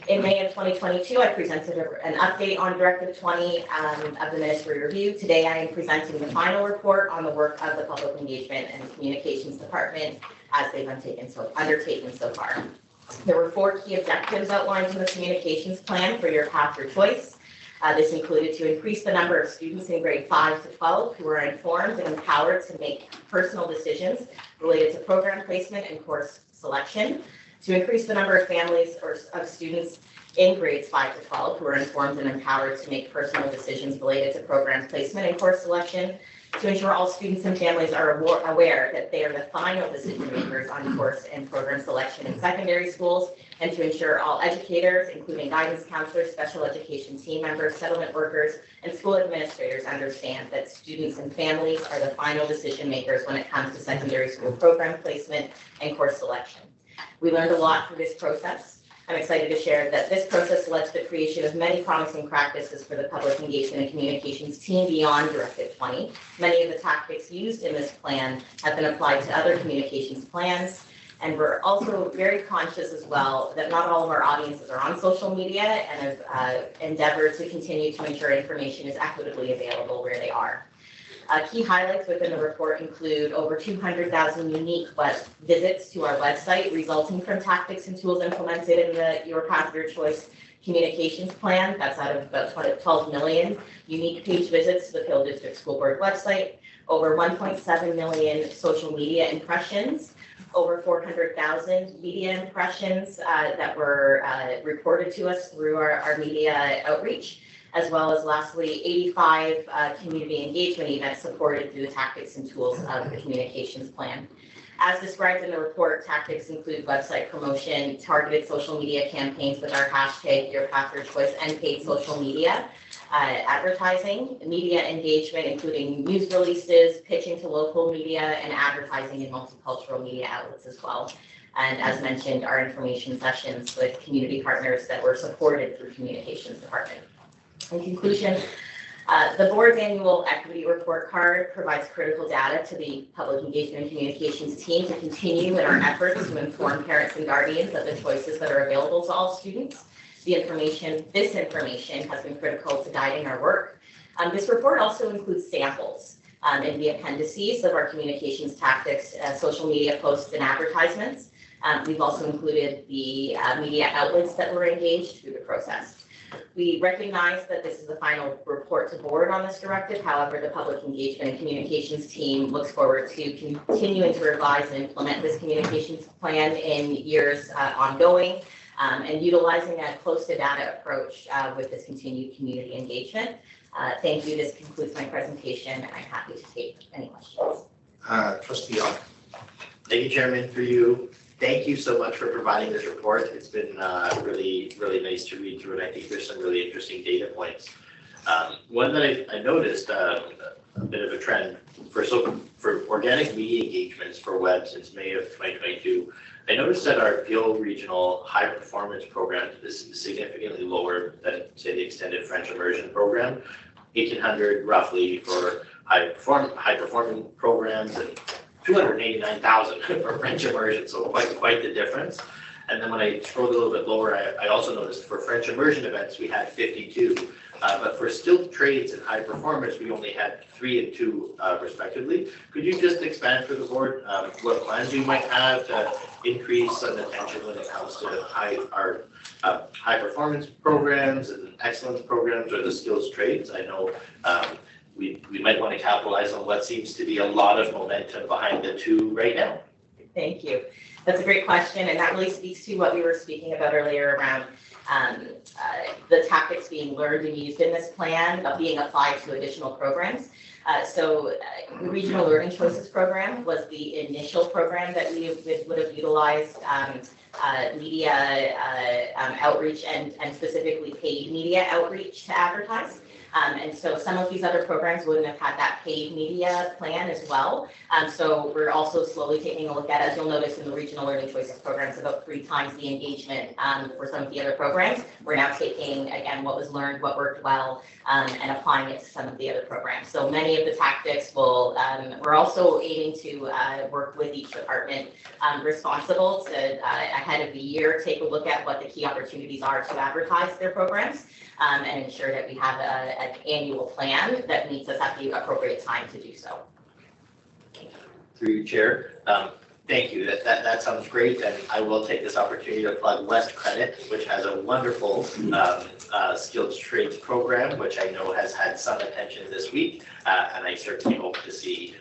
[SPEAKER 17] In May of 2022, I presented an update on Directive 20 of the Ministry Review. Today, I am presenting the final report on the work of the Public Engagement and Communications Department as they've undertaken so far. There were 4 key objectives outlined in the communications plan for your path or choice. This included to increase the number of students in grade 5 to 12 who are informed and empowered to make personal decisions related to program placement and course selection, to increase the number of families or of students in grades 5 to 12 who are informed and empowered to make personal decisions related to program placement and course selection, to ensure all students and families are aware that they are the final decision makers on course and program selection in secondary schools, and to ensure all educators, including guidance counselors, special education team members, settlement workers, and school administrators understand that students and families are the final decision makers when it comes to secondary school program placement and course selection. We learned a lot through this process. I'm excited to share that this process led to the creation of many promising practices for the public engagement and communications team beyond Directive 20. Many of the tactics used in this plan have been applied to other communications plans. And we're also very conscious as well that not all of our audiences are on social media and have endeavored to continue to ensure information is equitably available where they are. Key highlights within the report include over 200,000 unique visits to our website resulting from tactics and tools implemented in the Your Path, Your Choice communications plan. That's out of about 12 million unique page visits to the Peel District School Board website, over 1.7 million social media impressions, over 400,000 media impressions that were reported to us through our media outreach, as well as lastly 85 community engagement events supported through the tactics and tools of the communications plan. As described in the report, tactics include website promotion, targeted social media campaigns with our hashtag Your Path Your Choice, and paid social media advertising, media engagement including news releases, pitching to local media, and advertising in multicultural media outlets as well. And as mentioned, our information sessions with community partners that were supported through communications department. In conclusion, the board's annual equity report card provides critical data to the public engagement and communications team to continue in our efforts to inform parents and guardians of the choices that are available to all students. This information has been critical to guiding our work. This report also includes samples in the appendices of our communications tactics, social media posts, and advertisements. We've also included the media outlets that were engaged through the process. We recognize that this is the final report to board on this directive. However, the public engagement and communications team looks forward to continuing to revise and implement this communications plan in years ongoing, and utilizing a close to data approach with this continued community engagement. Thank you. This concludes my presentation, and I'm happy to take any questions.
[SPEAKER 1] Trustee Young.
[SPEAKER 14] Thank you, Chairman, for you. Thank you so much for providing this report. It's been really, really nice to read through, and I think there's some really interesting data points. One that I noticed a bit of a trend for organic media engagements for web since May of 2022. I noticed that our Peel Regional High Performance Program is significantly lower than, say, the Extended French Immersion Program, 1,800 roughly for high performing programs, and 289,000 for French immersion, so quite the difference. And then when I scrolled a little bit lower, I also noticed for French immersion events, we had 52. But for skilled trades and high performance, we only had 3 and 2 respectively. Could you just expand for the board what plans you might have to increase some attention when it comes to high performance programs and excellence programs or the skills trades? I know we might want to capitalize on what seems to be a lot of momentum behind the 2 right now.
[SPEAKER 17] Thank you. That's a great question, and that really speaks to what we were speaking about earlier around the tactics being learned and used in this plan being applied to additional programs. So the Regional Learning Choices Program was the initial program that we would have utilized media outreach and specifically paid media outreach to advertise. And so some of these other programs wouldn't have had that paid media plan as well. So we're also slowly taking a look at, as you'll notice in the Regional Learning Choices programs, about 3 times the engagement for some of the other programs. We're now taking, again, what was learned, what worked well, and applying it to some of the other programs. So many of the tactics will, we're also aiming to work with each department responsible to, ahead of the year, take a look at what the key opportunities are to advertise their programs. And ensure that we have an annual plan that meets us at the appropriate time to do so.
[SPEAKER 14] Through you, Chair. Thank you. That sounds great, and I will take this opportunity to plug West Credit, which has a wonderful skilled trades program, which I know has had some attention this week, and I certainly hope to see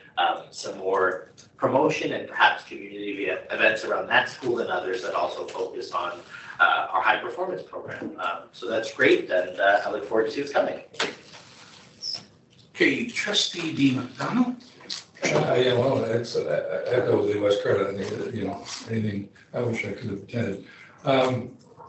[SPEAKER 14] some more promotion and perhaps community events around that school and others that also focus on our high performance program. So that's great, and I look forward to see what's coming.
[SPEAKER 1] Okay, Trustee D. McDonald.
[SPEAKER 18] Yeah, well, it's echo the West Credit. I think that, anything I wish I could have attended.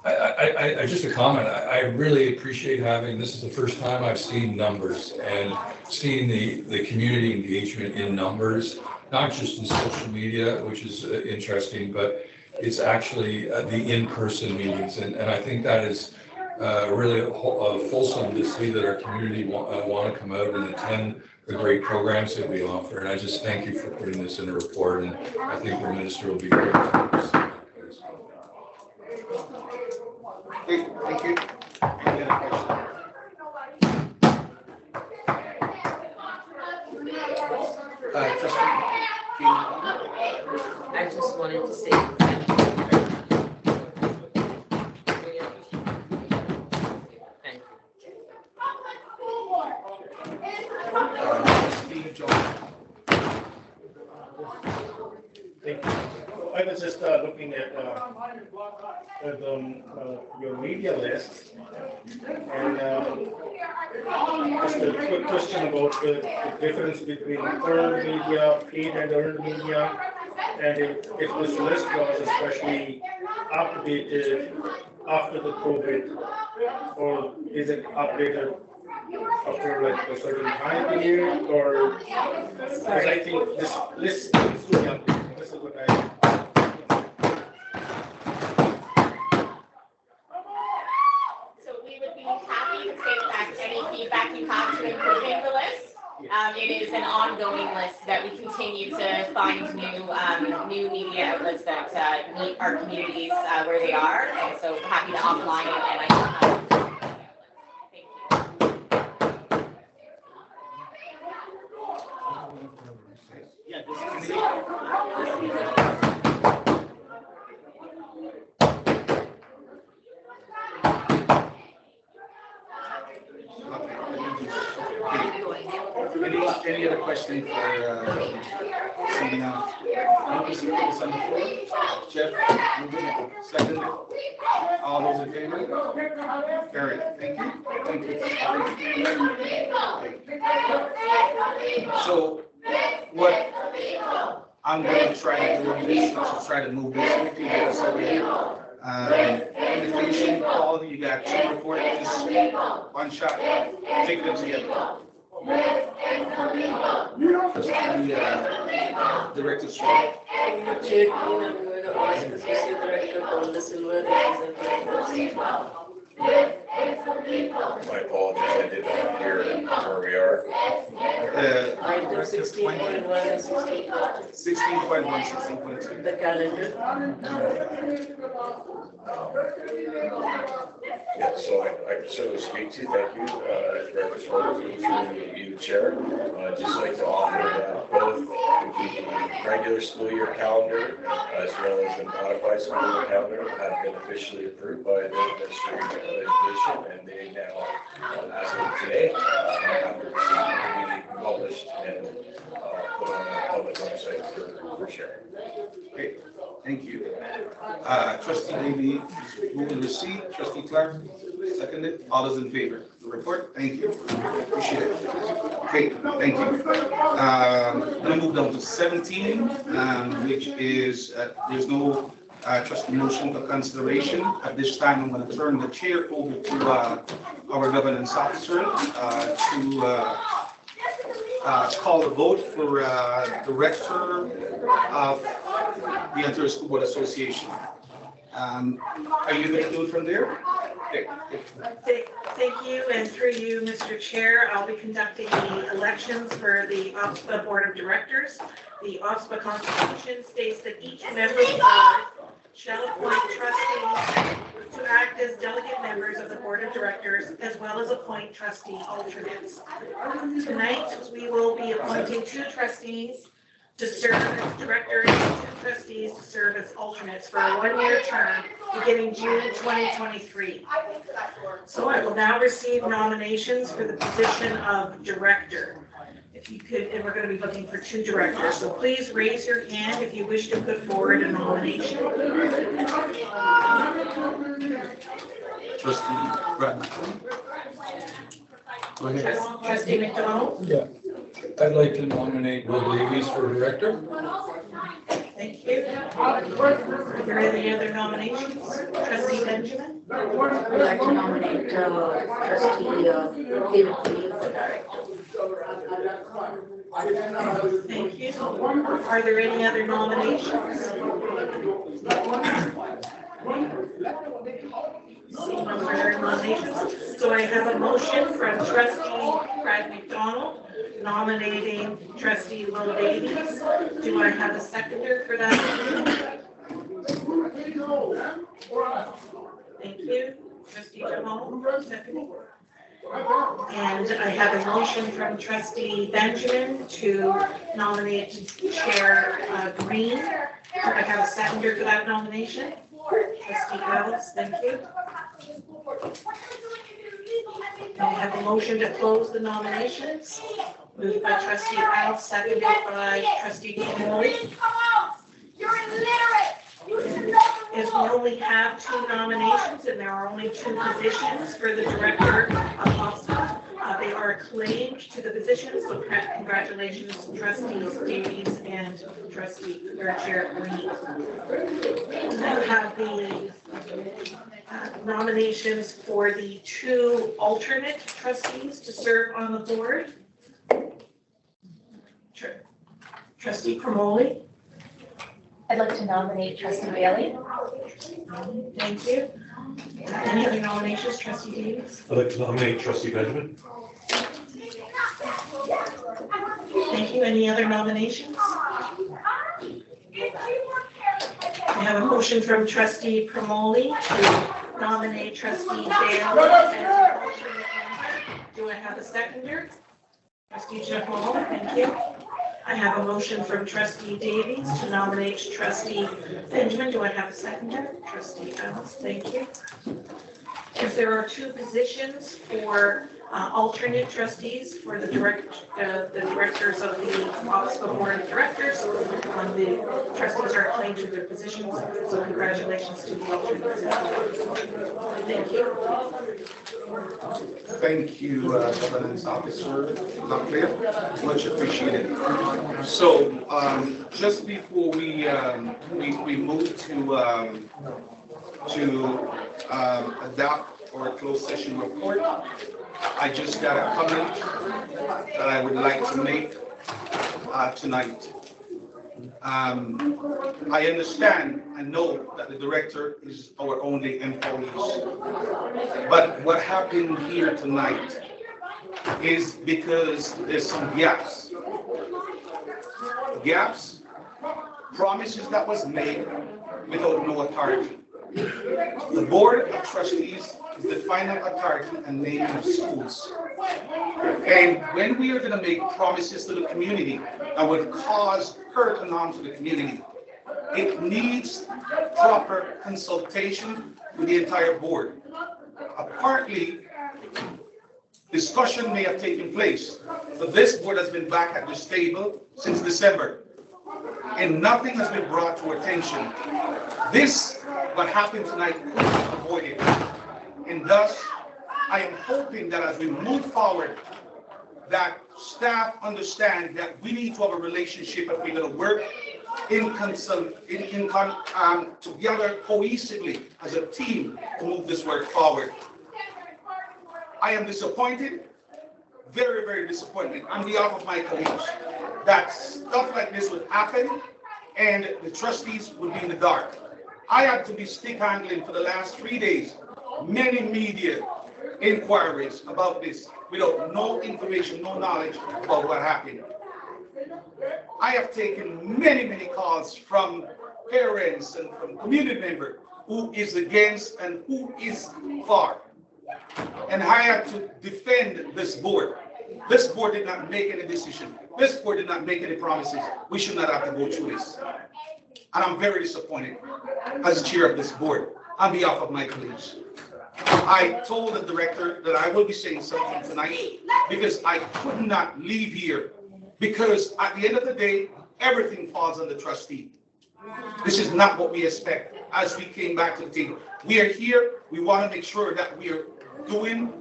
[SPEAKER 18] I just a comment. I really appreciate having. This is the first time I've seen numbers and seen the community engagement in numbers, not just in social media, which is interesting, but it's actually the in-person meetings, and I think that is really fulsome to see that our community want to come out and attend the great programs that we offer. And I just thank you for putting this in a report, and I think the minister will be great.
[SPEAKER 1] Thank you. Any other questions?
[SPEAKER 16] I just wanted to say
[SPEAKER 19] Thank you. I was just looking at your media list, and just a quick question about the difference between earned media, paid and earned media, and if this list was especially updated after the COVID, or is it updated after like a certain time period, or because I think this list needs to be updated. This is what I.
[SPEAKER 17] So we would be happy to take back any feedback you have to improving the list. It is an ongoing list that we continue to find new media outlets that meet our communities where they are, and so happy to offline it, and I can
[SPEAKER 1] Any other question for, seeing now? This on the floor? Jeff, move it. Second. All those in favor? Carried. Thank you. Thank you. So what I'm going to try to do is try to move this quickly, get us over here. Invitation, Paul, you got 2 reports, just one shot, take them together. Just the director's shot.
[SPEAKER 20] Chair Green, I'm going to ask Associate Director Paul De Silva to present.
[SPEAKER 21] My apologies, I did not hear where we are.
[SPEAKER 20] Item 16.1 and 16.2.
[SPEAKER 1] 16.1, 16.2.
[SPEAKER 20] The calendar.
[SPEAKER 21] Yeah, so I can certainly speak to you. Thank you, Director Schwartz, through you, Chair. I'd just like to offer that both the regular school year calendar as well as the modified school year calendar have been officially approved by the Ministry of Education, and they now, as of today, have been published and put on a public website for sharing.
[SPEAKER 1] Okay, thank you. Trustee Davey, move and receive. Trustee Clark, seconded. All those in favor? The report. Thank you. Appreciate it. Okay, thank you. I'm going to move down to 17, which is there's no trustee motion for consideration. At this time, I'm going to turn the chair over to our governance officer to call the vote for director of the Ontario School Board Association. Are you going to do it from there? Okay.
[SPEAKER 22] Thank you, and through you, Mr. Chair, I'll be conducting the elections for the OSPA Board of Directors. The OSPA Constitution states that each member of the board shall appoint trustees to act as delegate members of the Board of Directors, as well as appoint trustee alternates. Tonight, we will be appointing 2 trustees to serve as directors and 2 trustees to serve as alternates for a 1-year term beginning June 2023. So I will now receive nominations for the position of director. If you could, and we're going to be looking for 2 directors. So please raise your hand if you wish to put forward a nomination.
[SPEAKER 1] Trustee Bradley. Go ahead.
[SPEAKER 22] Trustee McDonald.
[SPEAKER 18] Yeah, I'd like to nominate Will Davies for director.
[SPEAKER 22] Thank you. Are there any other nominations? Trustee Benjamin?
[SPEAKER 17] I'd like to nominate Trustee David Green for director.
[SPEAKER 22] Thank you. Are there any other nominations? Seeing no further nominations. So I have a motion from Trustee Brad McDonald nominating Trustee Will Davies. Do I have a seconder for that? Thank you. Trustee Jamal, seconding. And I have a motion from Trustee Benjamin to nominate Chair Green. Do I have a seconder for that nomination? Trustee Ellis, thank you. I have a motion to close the nominations. Moved by Trustee Ellis, seconded by Trustee Jamal.
[SPEAKER 12] You're illiterate.
[SPEAKER 22] As we only have 2 nominations and there are only 2 positions for the director of OSPA, they are acclaimed to the positions. So congratulations, Trustees Davies and Chair Green. I have the nominations for the 2 alternate trustees to serve on the board. Trustee Cremoli.
[SPEAKER 17] I'd like to nominate Trustee Bailey.
[SPEAKER 22] Thank you. Any other nominations, Trustee Davies?
[SPEAKER 7] I'd like to nominate Trustee Benjamin.
[SPEAKER 22] Thank you. Any other nominations? I have a motion from Trustee Cremoli to nominate Trustee Bailey as alternate. Do I have a seconder? Trustee Jamal, thank you. I have a motion from Trustee Davies to nominate Trustee Benjamin. Do I have a seconder? Trustee Ellis, thank you. If there are 2 positions for alternate trustees for the directors of the Office of Board of Directors. The trustees are acclaimed to their positions, so congratulations to the alternates. Thank you.
[SPEAKER 1] Thank you, Governance Officer Locklear. Much appreciated. So, just before we move to adopt our closed session report, I just got a comment that I would like to make tonight. I understand and know that the director is our only employees. But what happened here tonight is because there's some gaps. Gaps, promises that was made without no authority. The Board of Trustees is the final authority and name of schools. And when we are going to make promises to the community that would cause hurt and harm to the community, it needs proper consultation with the entire board. Apparently, discussion may have taken place, but this board has been back at this table since December, and nothing has been brought to attention. This, what happened tonight, could be avoided. And thus, I am hoping that as we move forward, that staff understand that we need to have a relationship if we're going to work together cohesively as a team to move this work forward. I am disappointed, very, very disappointed on behalf of my colleagues that stuff like this would happen and the trustees would be in the dark. I had to be stick handling for the last 3 days, many media inquiries about this without no information, no knowledge about what happened. I have taken many, many calls from parents and from community members who is against and who is for. And I had to defend this board. This board did not make any decision. This board did not make any promises. We should not have to go through this. And I'm very disappointed as chair of this board on behalf of my colleagues. I told the director that I will be saying something tonight because I could not leave here, because at the end of the day, everything falls on the trustee. This is not what we expect as we came back to the table. We are here. We want to make sure that we are doing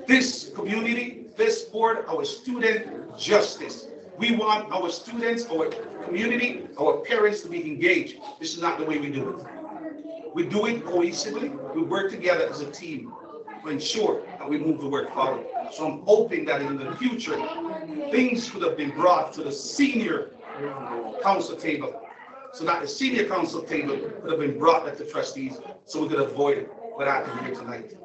[SPEAKER 1] this community, this board, our student justice. We want our students, our community, our parents to be engaged. This is not the way we do it. We do it cohesively. We work together as a team to ensure that we move the work forward. So I'm hoping that in the future, things could have been brought to the senior council table, so that the senior council table could have been brought at the trustees, so we could avoid what happened here tonight.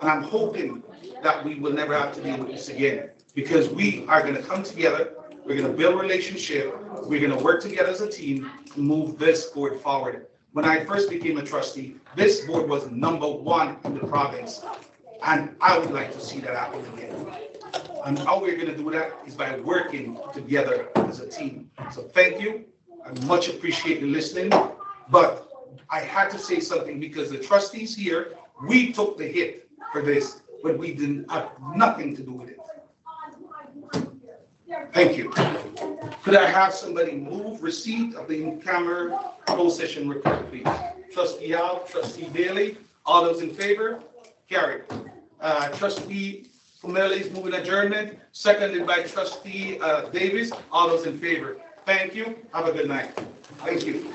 [SPEAKER 1] And I'm hoping that we will never have to deal with this again, because we are going to come together, we're going to build a relationship, we're going to work together as a team to move this board forward. When I first became a trustee, this board was #1 in the province, and I would like to see that happen again. And how we're going to do that is by working together as a team. So thank you. I much appreciate you listening, but I had to say something because the trustees here, we took the hit for this, but we didn't have nothing to do with it. Thank you. Could I have somebody move receipt of the in-camera closed session report, please? Trustee Al, Trustee Bailey, all those in favor? Carried. Trustee Pomeli is moving adjournment, seconded by Trustee Davis. All those in favor? Thank you. Have a good night. Thank you.